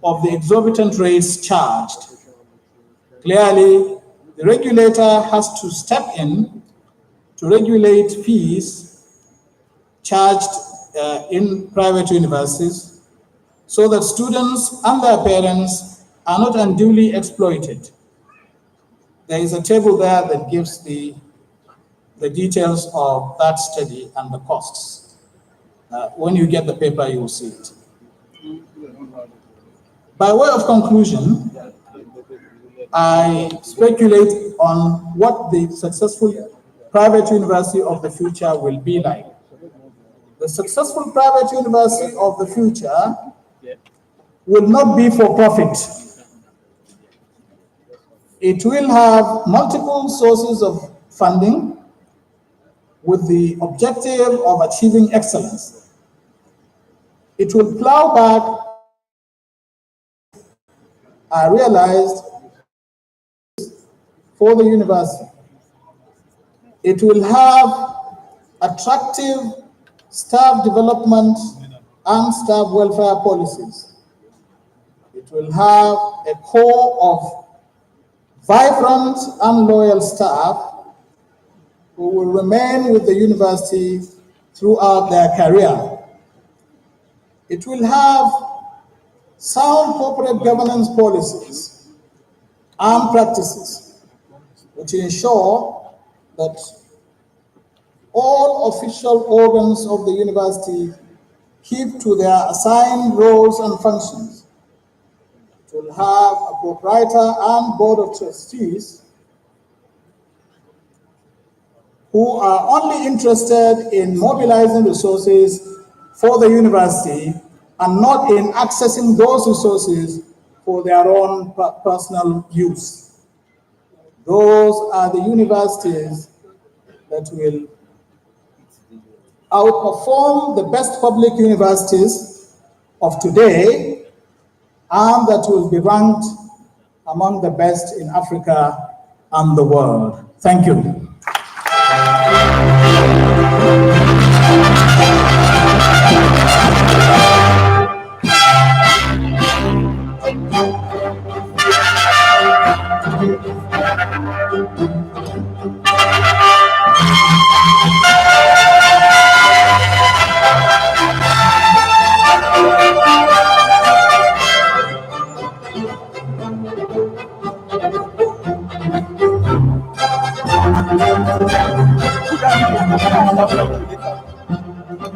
of the exorbitant rates charged. Clearly, the regulator has to step in to regulate fees charged in private universities so that students and their parents are not unduly exploited. There is a table there that gives the details of that study and the costs. When you get the paper, you will see it. By way of conclusion, I speculate on what the successful private university of the future will be like. The successful private university of the future will not be for profit. It will have multiple sources of funding with the objective of achieving excellence. It will plow back, I realized, for the university. It will have attractive staff development and staff welfare policies. It will have a core of vibrant and loyal staff who will remain with the university throughout their career. It will have sound corporate governance policies and practices which ensure that all official organs of the university keep to their assigned roles and functions. It will have a proprietor and board of trustees who are only interested in mobilizing resources for the university and not in accessing those resources for their own personal use. Those are the universities that will outperform the best public universities of today and that will be ranked among the best in Africa and the world. Thank you.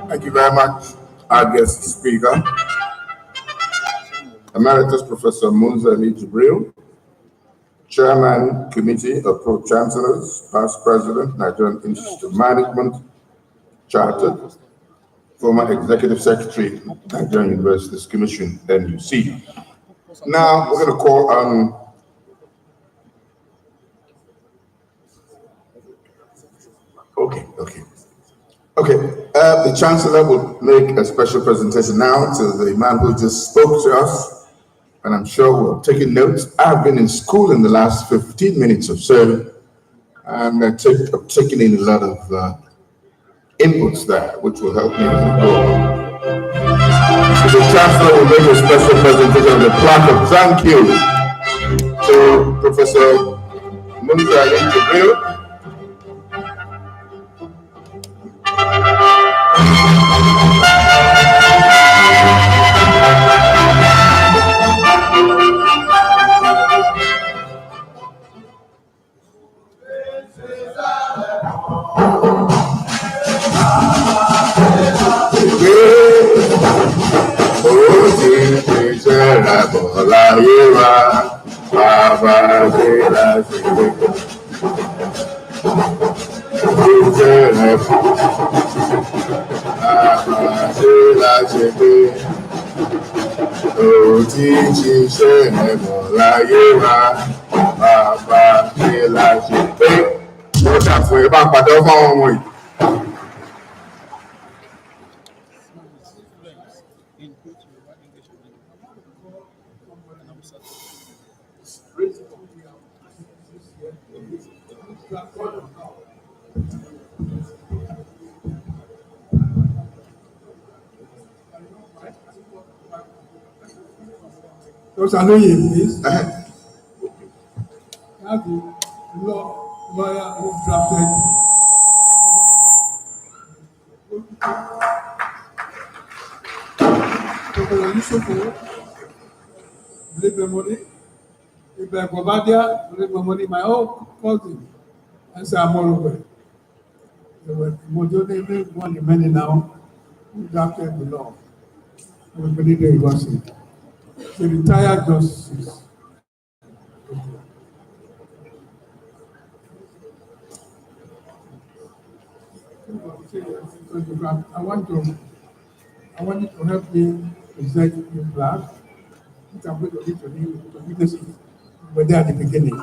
Thank you very much, our guest speaker, Emeritus Professor Musa Ali Jibril, Chairman, Committee of Pro-Chancellors, Past President, Nigerian Institute of Management, Chartered, former Executive Secretary, Nigerian Universities Commission, NUC. Now, we're going to call on the Chancellor will make a special presentation now to the man who just spoke to us, and I'm sure we're taking notes. I've been in school in the last 15 minutes or so, and I've taken in a lot of inputs there, which will help me as I go on. So the Chancellor will make a special presentation on the plaque of thank you to Professor Musa Ali Jibril. Dr. Anoye, please. That's the lawyer who drafted. Professor Yusufu, believe memory, Ibrahim Obadia, believe memory, my own cousin, and say Amorube. They were one of many now who drafted the law. We believe they was it. The retired justice. I want you to help me present the plan. I'm going to give to you to witness it. We're there at the beginning.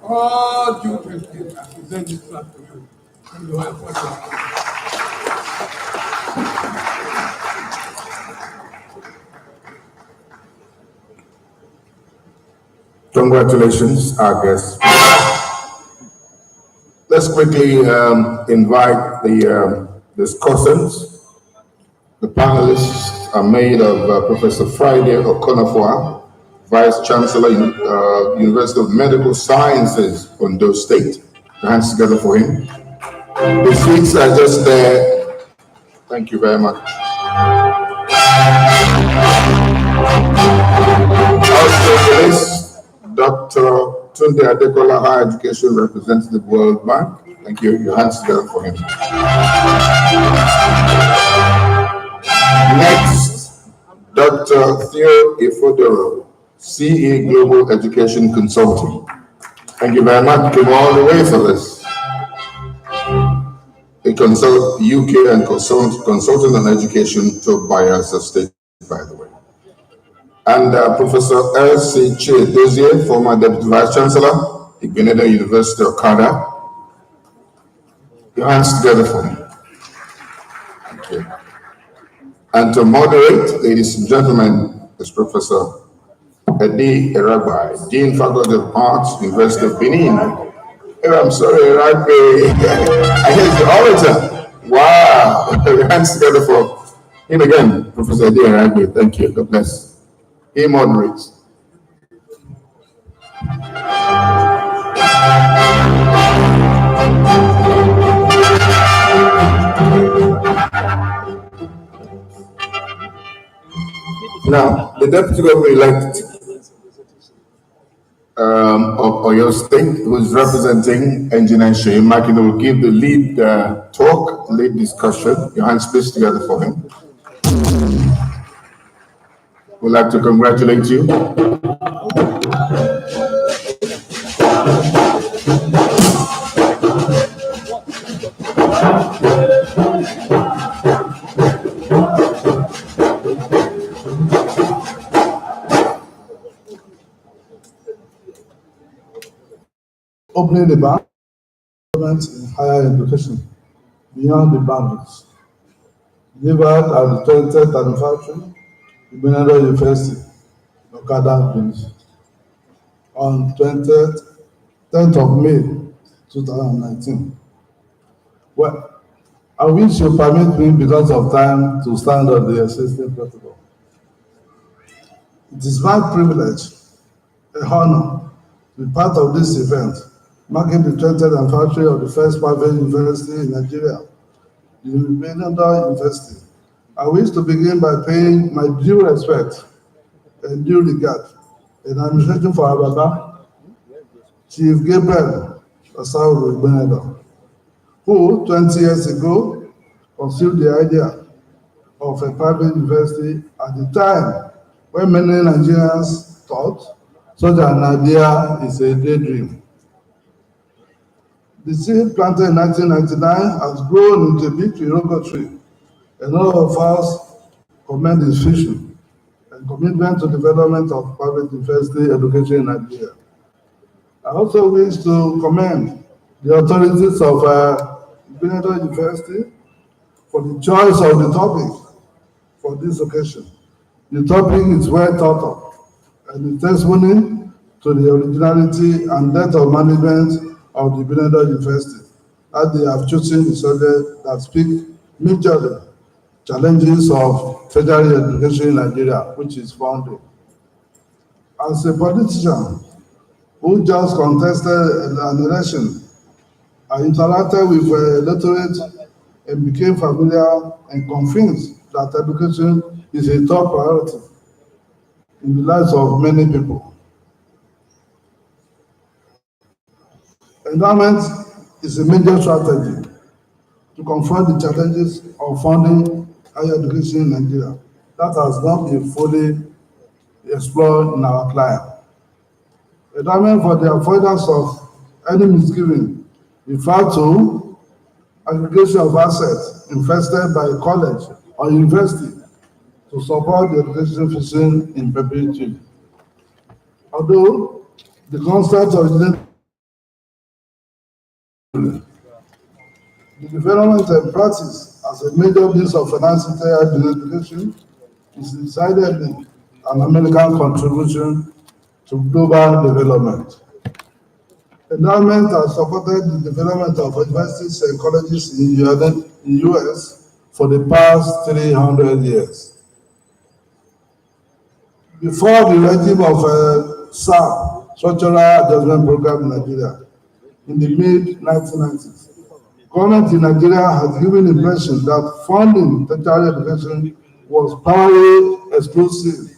All due respect, I present this plan to you. And you have what Congratulations, our guests. Let's quickly invite the discussants. The panelists are made of Professor Friday Okonafoa, Vice Chancellor, University of Medical Sciences, Ondo State. Your hands together for him. The seats are just there. Thank you very much. Also this, Dr. Tunde Adekola, Higher Education Representative, World Bank. Thank you. Your hands together for him. Next, Dr. Theo Ifodoro, CE Global Education Consulting. Thank you very much. Came all the way for this. A consult UK and consultant on education to Bayelsa State, by the way. And Professor L.C. Dozier, former Deputy Vice Chancellor, Igbeneda University of Canada. Your hands together for me. Thank you. And to moderate, ladies and gentlemen, is Professor Edi Eragbai, Dean Faculty of Arts, University of Benin. Hey, I'm sorry, Eragbai. I hear the orator. Wow. Your hands together for him again, Professor Edi Eragbai. Thank you. God bless. He moderates. Now, the Deputy Governor-elect of Oyo State, who is representing Engineer Sheyi Makinde, will give the lead talk, lead discussion. Your hands please together for him. We'd like to congratulate you. Opening the bar in higher education beyond the boundaries. Delivered at the 20th anniversary, Igbeneda University, Okada, Benin, on 10th of May 2019. Well, I wish you permit me, because of time, to stand on the existing protocol. It is my privilege, a honor, to be part of this event, marking the 20th anniversary of the first private university in Nigeria, the Igbeneda University. I wish to begin by paying my due respect and due regard and administration for our Baba, Chief Gabriel Osauru Igbeneda, who 20 years ago conceived the idea of a private university at the time when many Nigerians thought such an idea is a daydream. The seed planted in 1999 has grown into a big Iroko tree, and all of us commend his vision and commitment to development of private university education in Nigeria. I also wish to commend the authorities of Igbeneda University for the choice of the topic for this occasion. The topic is well thought of and is testimony to the originality and depth of management of the Igbeneda University, as they have chosen the subject that speak majorly challenges of tertiary education in Nigeria, which is founded. As a politician, who just contested an election. I interacted with electorate and became familiar and convinced that education is a top priority in the lives of many people. Endowment is a major strategy to confront the challenges of funding higher education in Nigeria that has not been fully explored in our client. Endowment for the avoidance of any misgiving refer to aggregation of assets invested by a college or university to support the education vision in perpetuity. Although the concept of the development and practice as a major means of financing higher education is decidedly an American contribution to global development. Endowment has supported the development of universities and colleges in the US for the past 300 years. Before the regime of SAP, Structural Adjustment Program in Nigeria, in the mid-1990s, government in Nigeria has given the impression that funding tertiary education was primarily exclusive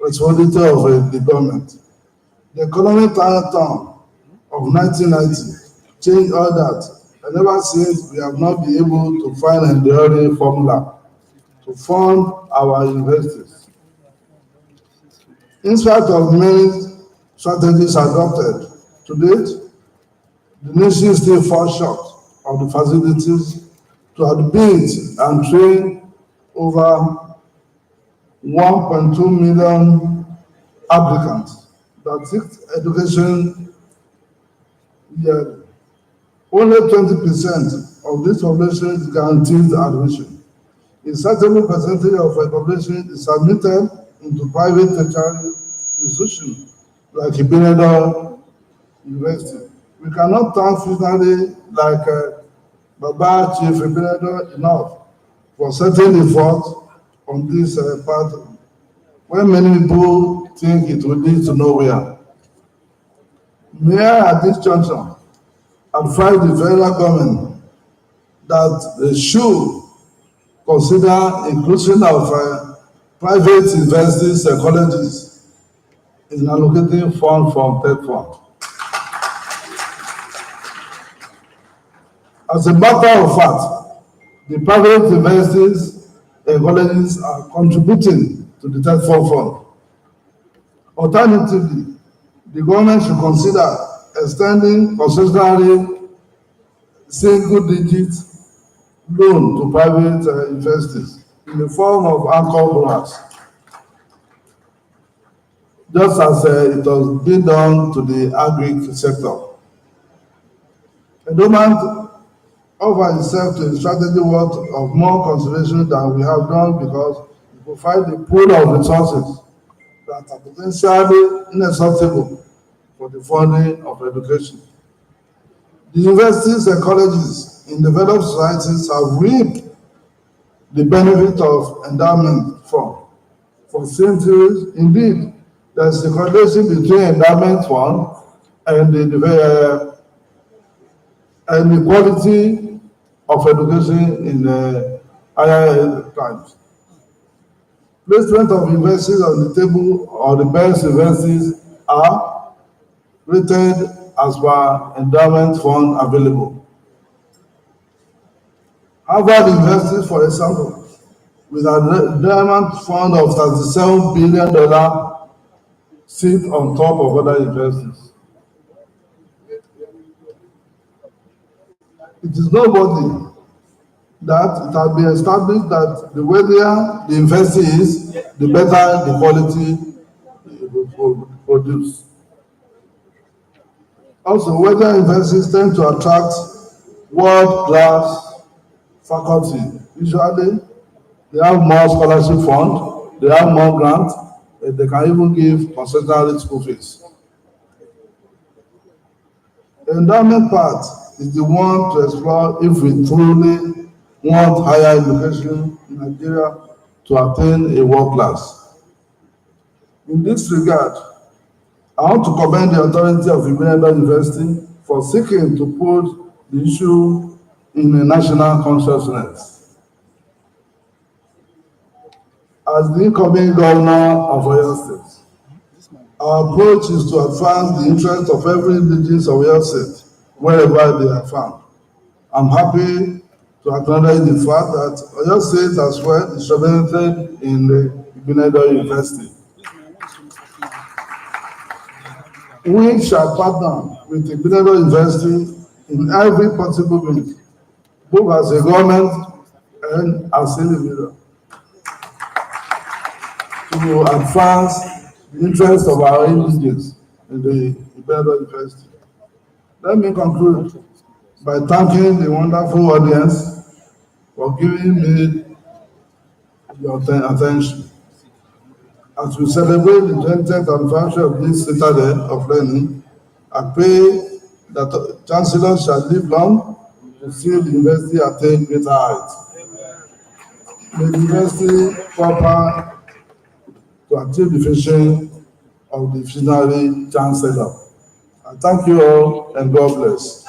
responsibility of the government. The economic downturn of 1990 changed all that, and ever since we have not been able to find an enduring formula to fund our universities. In spite of many strategies adopted to date, the nation still falls short of the facilities to admit and train over 1.2 million applicants that seek education yearly. Only 20% of this population is guaranteed admission. A certain percentage of the population is admitted into private tertiary institutions like Ibadan University. We cannot thank finally like Baba Chief Ibadan enough for setting effort on this part when many people think it will lead to nowhere. May I at this juncture advise the federal government that they should consider inclusion of private universities and colleges in allocating funds from TED fund. As a matter of fact, the private universities and colleges are contributing to the TED fund. Alternatively, the government should consider extending concessionary single-digit loan to private universities in the form of anchor grants, just as it has been done to the agri sector. Endowment offers itself to a strategy worth of more consideration than we have done because it provides a pool of resources that are potentially inexhaustible for the funding of education. The universities and colleges in developed societies have reaped the benefit of endowment fund for centuries. Indeed, there is a correlation between endowment fund and the quality of education in higher times. Placement of universities on the table or the best universities are rated as per endowment fund available. Harvard University, for example, with an endowment fund of $37 billion, sit on top of other universities. It is nobody that it has been established that the wealthier the university is, the better the quality it will produce. Also, wealthier universities tend to attract world-class faculty. Usually, they have more scholarship fund, they have more grants, and they can even give concessionary school fees. The endowment part is the one to explore if we truly want higher education in Nigeria to attain a world class. In this regard, I want to commend the authority of Ibadan University for seeking to put the issue in a national consciousness. As the incoming governor of Oyo State, our approach is to advance the interest of every indigenous of Oyo State, wherever they are found. I'm happy to acknowledge the fact that Oyo State as well is represented in the Ibadan University. We shall partner with the Ibadan University in every possible means, both as a government and as individual, to advance the interests of our indigenous in the Ibadan University. Let me conclude by thanking the wonderful audience for giving me your attention. As we celebrate the 20th anniversary of this citadel of learning, I pray that the Chancellor shall live long to see the university attain greater heights. May the university proper to achieve the vision of the visionary Chancellor. I thank you all and God bless.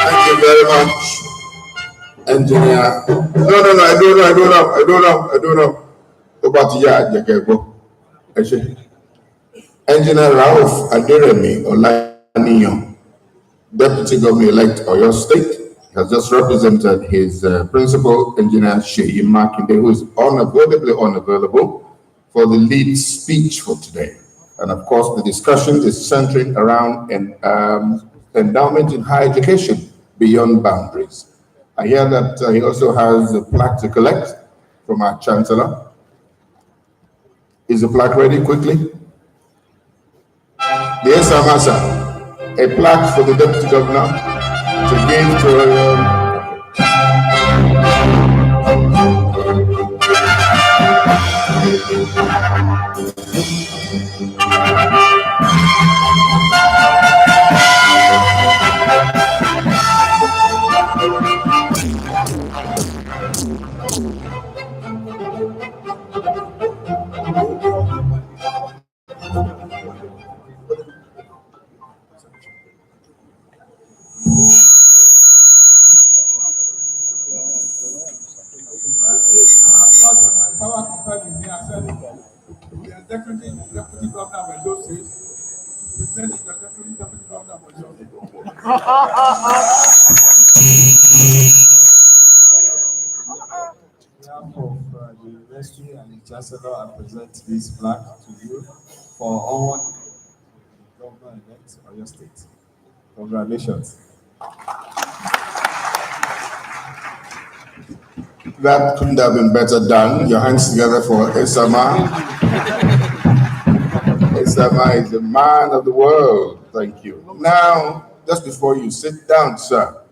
Thank you very much, Engineer. No, I don't know. About Engineer Rauf Aderemi Olaniyan, Deputy Governor-elect Oyo State, has just represented his principal engineer Sheyi Makinde, who is unavailable for the lead speech for today. And of course, the discussion is centering around endowment in higher education beyond boundaries. I hear that he also has a plaque to collect from our Chancellor. Is the plaque ready quickly? Yes, Amasa, a plaque for the Deputy Governor to give to Deputy Governor of Edo State, presenting the Deputy Governor of Oyo State. On behalf of the University and the Chancellor, I present this plaque to you for all the Governor-elect of your state. Congratulations. that couldn't have been better done. Your hands together for Esama. Esama is the man of the world. Thank you. Now, just before you sit down, sir,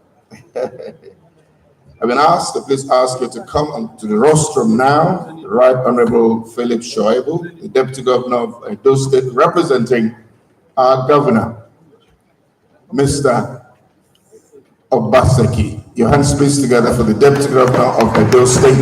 I've been asked to please ask you to come onto the rostrum now. The Right Honorable Philip Shoibu, the Deputy Governor of Edo State, representing our Governor, Mr. Obaseki. Your hands please together for the Deputy Governor of Edo State.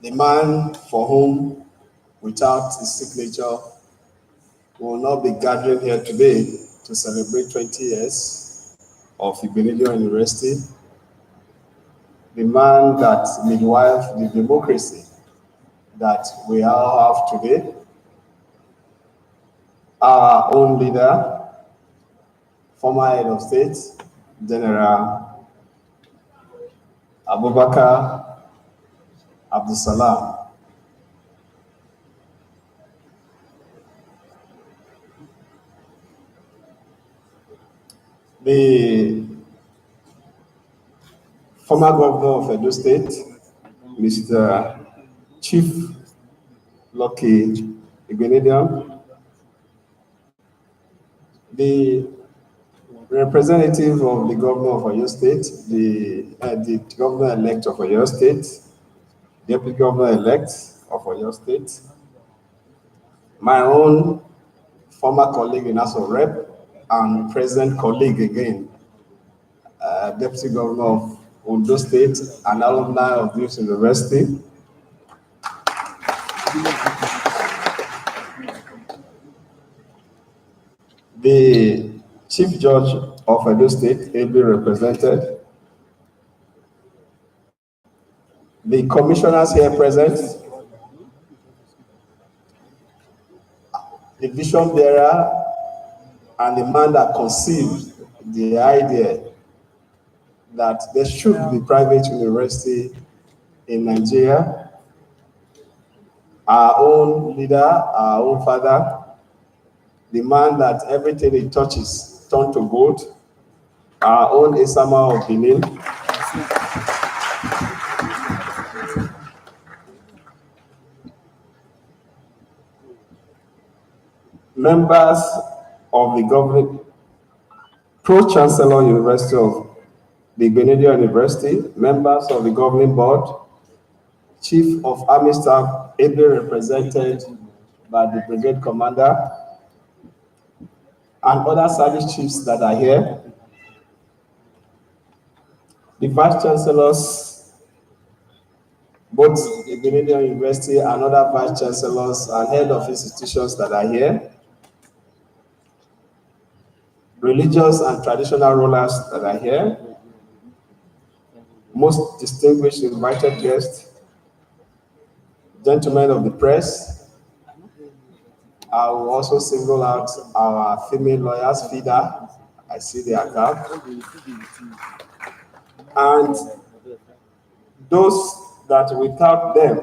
The man for whom, without his signature, we will not be gathering here today to celebrate 20 years of Ibenedion University. The man that midwifed the democracy that we all have today. Our own leader, former head of state, General Abubakar Abdulsalam. the former governor of Edo State, Mr. Chief Lucky Igbenedion, the representative of the governor of Oyo State, the governor-elect of Oyo State, deputy governor-elect of Oyo State, my own former colleague in House of Rep and present colleague again, deputy governor of Ondo State and alumni of this university. The Chief Judge of Edo State, ably represented. The commissioners here present. The vision bearer and the man that conceived the idea that there should be private university in Nigeria. Our own leader, our own father, the man that everything he touches turned to gold, our own Esama of Benin. Members of the government, Pro-Chancellor University of the Benedict University, members of the governing board, Chief of Army Staff, ably represented by the brigade commander, and other service chiefs that are here, the vice chancellors, both the Benedict University and other vice chancellors and head of institutions that are here, religious and traditional rulers that are here, most distinguished invited guests, gentlemen of the press. I will also single out our female lawyers, FIDA. I see their cap. And those that without them,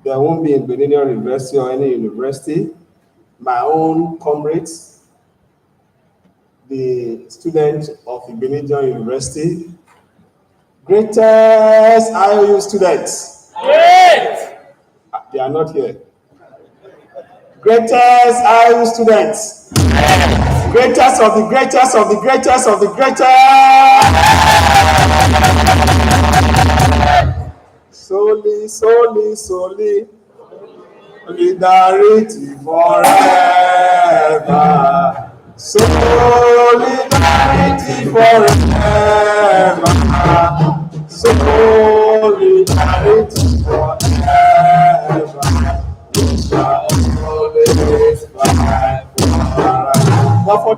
there won't be in Benedict University or any university. My own comrades, the students of Benedict University, greatest IOU students. Great! They are not here. Greatest IOU students. Greatest of the greatest of the greatest of the greatest. Solely, solely, solely. Solidarity forever. Solidarity forever. Solidarity forever. We shall always fight for. But for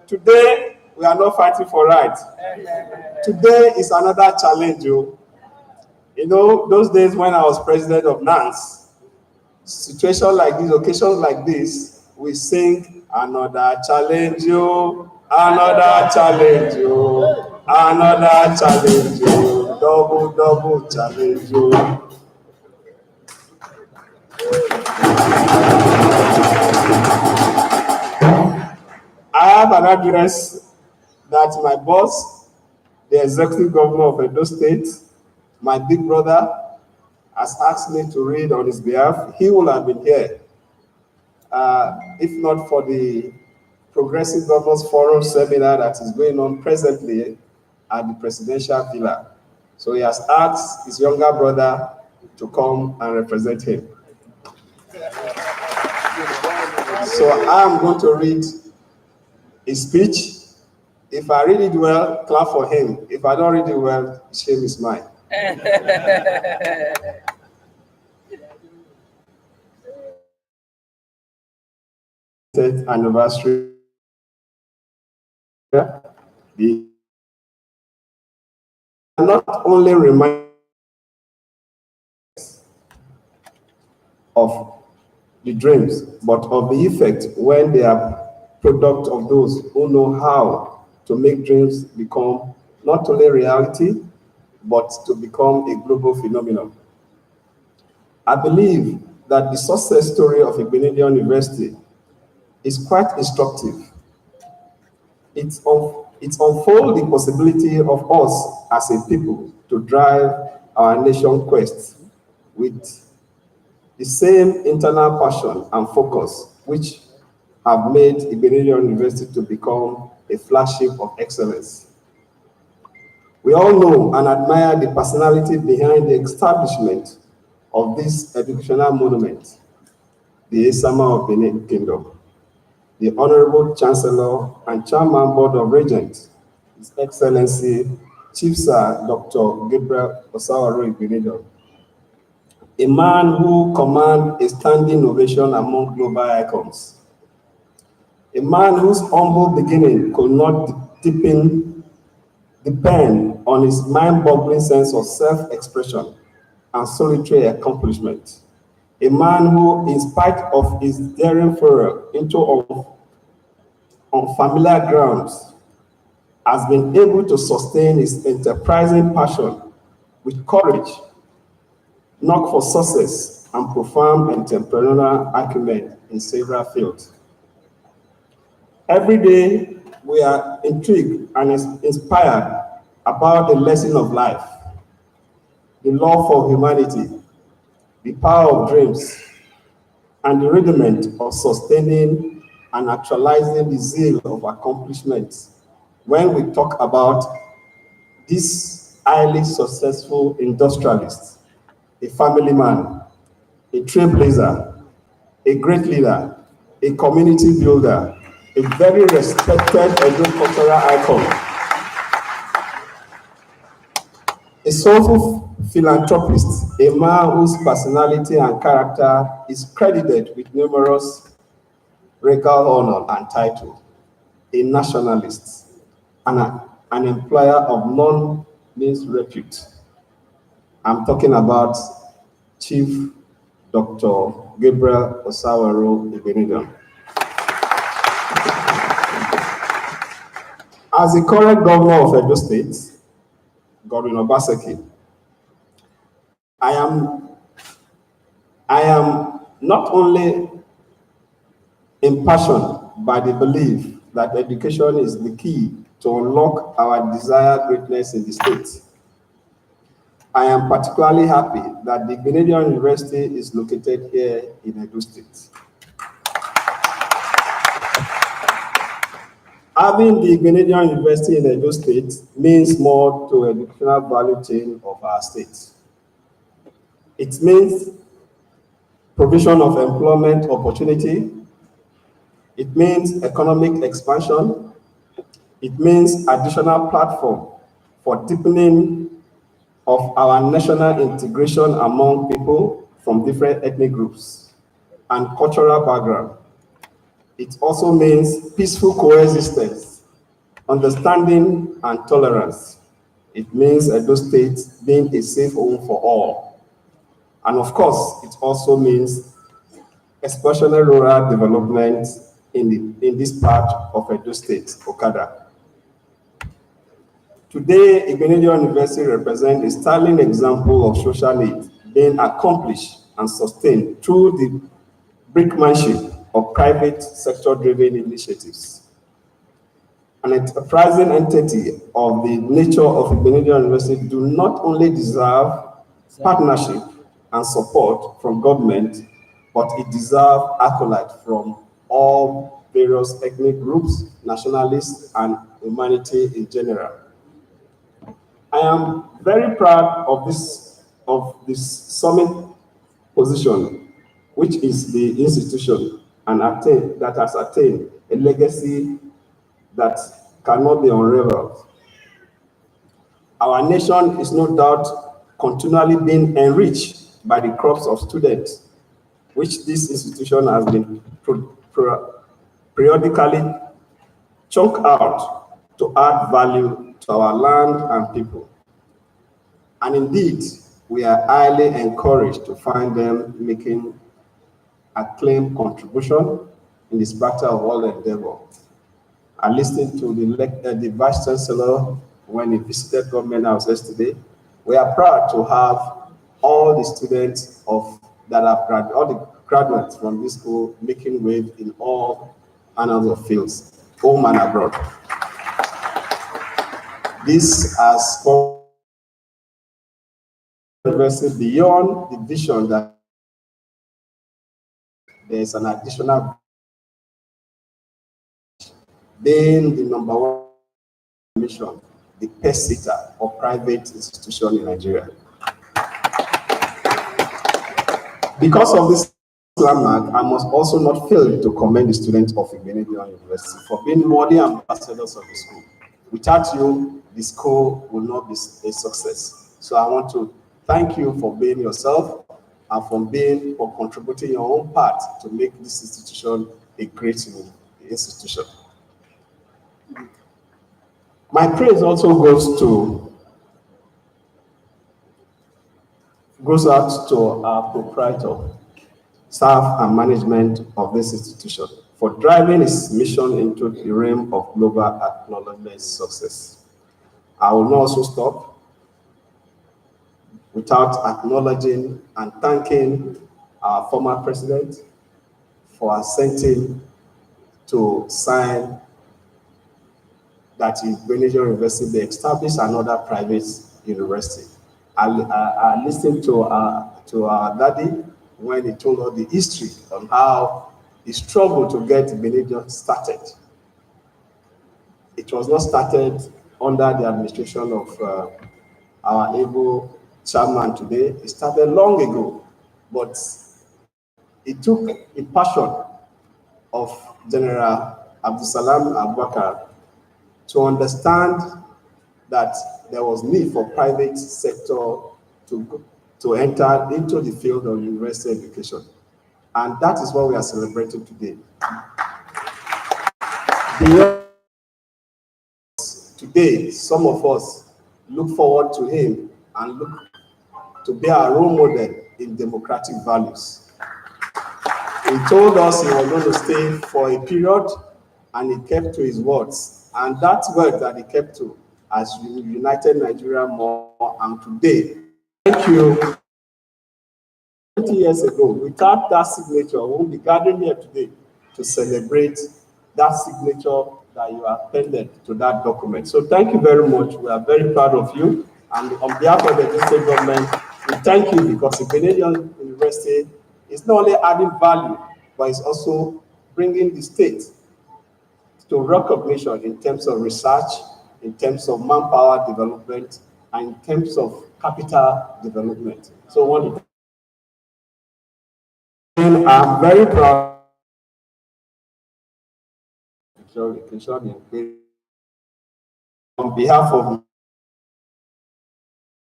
today we are not fighting for right. Today is another challenge. You know, those days when I was president of NANS, situations like this, occasions like this, we sing another challenge, you, another challenge, you, another challenge, you, double, double challenge, you. I have an address that my boss, the executive governor of Edo State, my big brother, has asked me to read on his behalf. He will have been here if not for the Progressive Governors Forum seminar that is going on presently at the Presidential Villa. So he has asked his younger brother to come and represent him. So I am going to read his speech. If I read it well, clap for him. If I don't read it well, shame is mine. Anniversary. The not only remind of the dreams, but of the effect when they are product of those who know how to make dreams become not only reality, but to become a global phenomenon. I believe that the success story of Benedict University is quite instructive. it unfolds the possibility of us as a people to drive our nation quest with the same internal passion and focus which have made Ibenedion University to become a flagship of excellence. We all know and admire the personality behind the establishment of this educational monument, the Esama of Benin Kingdom. The Honorable Chancellor and Chairman Board of Regents, His Excellency Chief Sir Dr. Gabriel Osawaro Ibenedion, a man who commands a standing ovation among global icons, a man whose humble beginning could not depend on his mind-boggling sense of self-expression and solitary accomplishment, a man who, in spite of his daring foray into unfamiliar grounds, has been able to sustain his enterprising passion with courage, knock for success, and profound entrepreneurial acumen in several fields. Every day, we are intrigued and inspired about the lesson of life, the love for humanity, the power of dreams, and the rudiment of sustaining and actualizing the zeal of accomplishments when we talk about this highly successful industrialist, a family man, a trailblazer, a great leader, a community builder, a very respected agricultural icon, a soulful philanthropist, a man whose personality and character is credited with numerous regal honor and title, a nationalist, and an employer of non-means repute. I'm talking about Chief Dr. Gabriel Osawaro Ibenedion. As the current governor of Edo State, Godwin Obaseki, I am not only impassioned by the belief that education is the key to unlock our desired greatness in the state. I am particularly happy that the Ibenedion University is located here in Edo State. Having the Ibenedion University in Edo State means more to the educational value chain of our state. It means provision of employment opportunity. It means economic expansion. It means additional platform for deepening of our national integration among people from different ethnic groups and cultural background. It also means peaceful coexistence, understanding, and tolerance. It means Edo State being a safe home for all. And of course, it also means especially rural development in this part of Edo State, Okada. Today, Ibenedion University represents a sterling example of social need being accomplished and sustained through the brinkmanship of private sector-driven initiatives. An enterprising entity of the nature of Ibenedion University do not only deserve partnership and support from government, but it deserves accolade from all various ethnic groups, nationalists, and humanity in general. I am very proud of this summit position, which is the institution that has attained a legacy that cannot be unraveled. Our nation is no doubt continually being enriched by the crops of students, which this institution has been periodically chunk out to add value to our land and people. And indeed, we are highly encouraged to find them making acclaimed contribution in the specter of all endeavor. I listened to the Vice Chancellor when he visited Government House yesterday. We are proud to have all the students all the graduates from this school making wave in all manners of fields, home and abroad. This has come university beyond the vision that there is an additional being the number one mission, the pest sitter of private institution in Nigeria. Because of this landmark, I must also not fail to commend the students of Ibenedion University for being worthy ambassadors of the school. Without you, the school will not be a success. So I want to thank you for being yourself and for contributing your own part to make this institution a great institution. My praise also goes out to our proprietor, staff, and management of this institution for driving its mission into the realm of global acknowledgement success. I will not also stop without acknowledging and thanking our former president for assenting to sign that Ibenedion University may establish another private university. I listened to our daddy when he told us the history on how he struggled to get Ibenedion started. It was not started under the administration of our able chairman today. It started long ago, but it took a passion of General Abdusalam Abubakar to understand that there was need for private sector to enter into the field of university education. And that is what we are celebrating today. Today, some of us look forward to him and look to be our role model in democratic values. He told us he was going to stay for a period, and he kept to his words. And that word that he kept to has united Nigeria more. And today, thank you. 20 years ago, without that signature, we won't be gathering here today to celebrate that signature that you appended to that document. So thank you very much. We are very proud of you. And on behalf of the state government, we thank you because Ibenedion University is not only adding value, but it's also bringing the state to recognition in terms of research, in terms of manpower development, and in terms of capital development. So I'm very proud on behalf of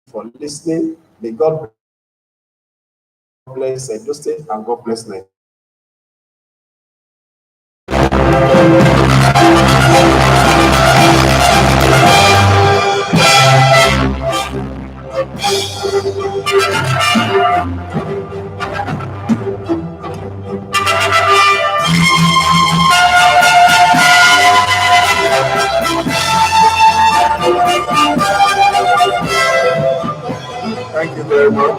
for listening. May God bless Edo State and God bless Nigeria. Thank you very much.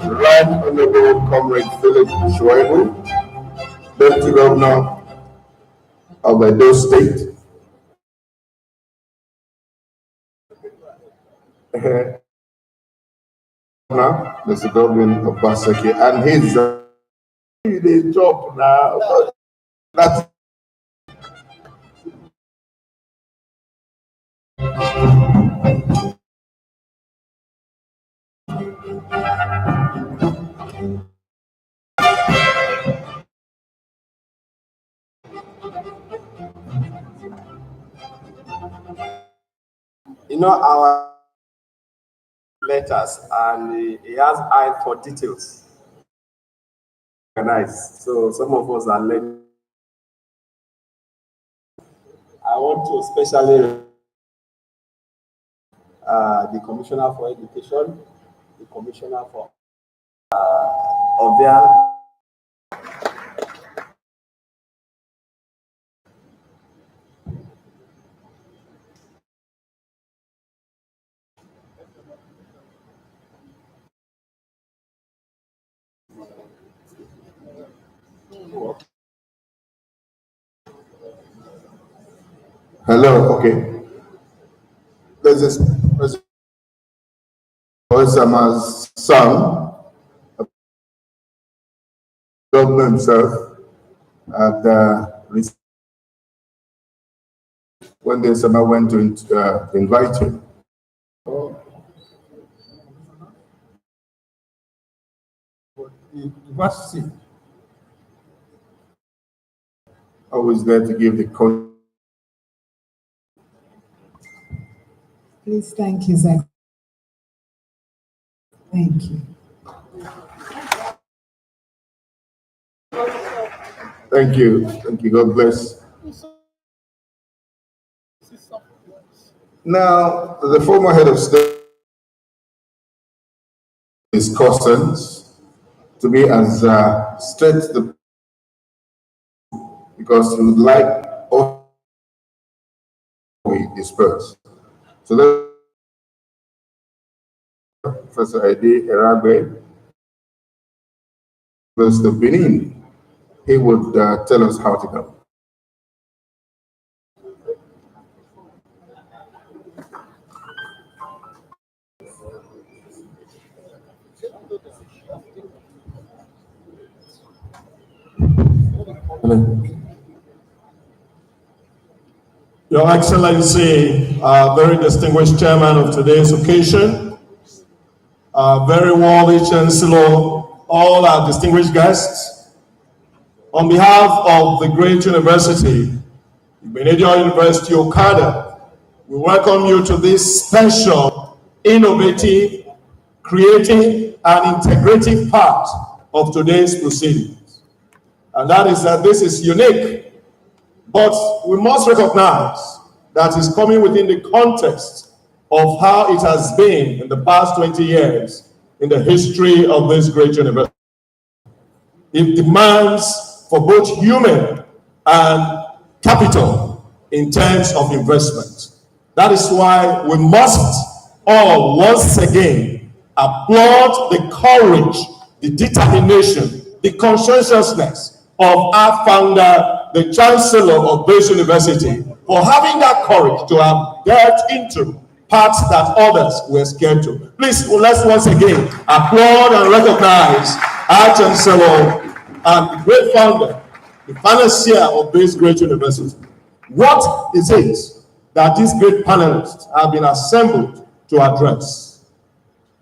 Right Honorable Comrade Philip Shoibu, Deputy Governor of Edo State. Mr. Godwin Obaseki, and his the job now. That's Our letters, and he has eye for details. Nice. So some of us are learning. I want to especially the Commissioner for Education, the Commissioner for Ovia. hello, okay. there's this Osama's son, governor himself, and when the Osama went to invite him. University. Always there to give the code. Please, thank you, Zach. Thank you. Thank you. Thank you. God bless. Now, the former head of state is cousins to be as straight to because he would like all we disperse. So let Professor Edi Eragbe, University of Benin, he would tell us how to go. Hello. Your Excellency, very distinguished chairman of today's occasion, very worthy Chancellor, all our distinguished guests, on behalf of the great university, Ibenedion University Okada, we welcome you to this special, innovative, creative, and integrative part of today's proceedings. And that is that this is unique, but we must recognize that it's coming within the context of how it has been in the past 20 years in the history of this great university. It demands for both human and capital in terms of investment. That is why we must all once again applaud the courage, the determination, the conscientiousness of our founder, the Chancellor of this university, for having that courage to have delved into parts that others were scared to. Please, let's once again applaud and recognize our Chancellor and great founder, the financier of this great university. What is it that these great panelists have been assembled to address?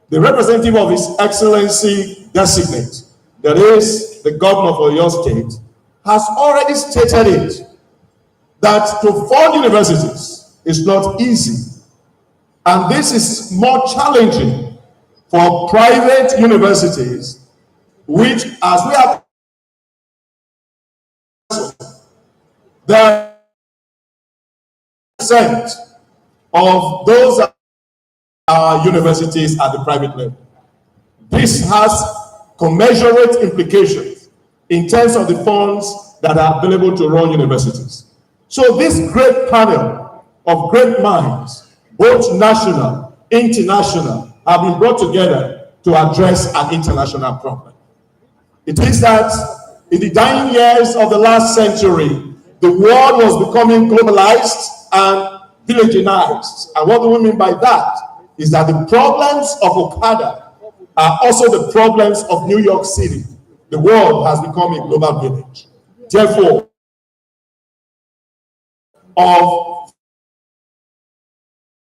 The representative of His Excellency designate, that is the governor of Oyo State, has already stated it, that to fund universities is not easy. And this is more challenging for private universities, which, as we have, the percent of those universities at the private level. This has commensurate implications in terms of the funds that are available to run universities. So this great panel of great minds, both national, international, have been brought together to address an international problem. It is that in the dying years of the last century, the world was becoming globalized and villaginized. And what do we mean by that? Is that the problems of Okada are also the problems of New York City. The world has become a global village. Therefore, of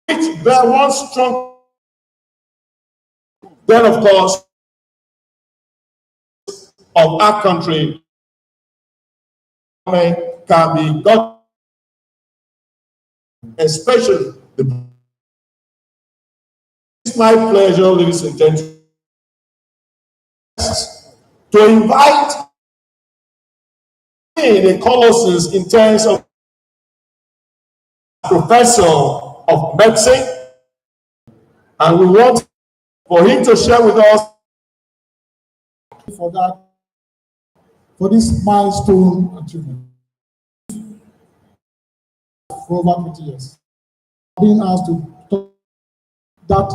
which there was strong, then of course, of our country can be got, especially the. It's my pleasure, ladies and gentlemen, to invite the colossus in terms of professor of medicine, and we want for him to share with us For that, for this milestone achievement for over 20 years, being asked to talk that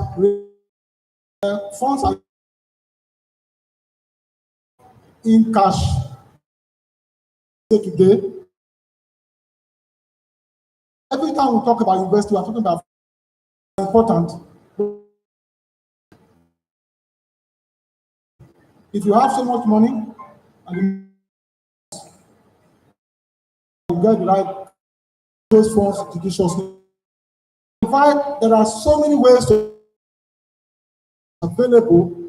funds are in cash today. Every time we talk about university, we're talking about important. If you have so much money and you get the right those funds judiciously, in fact, there are so many ways to available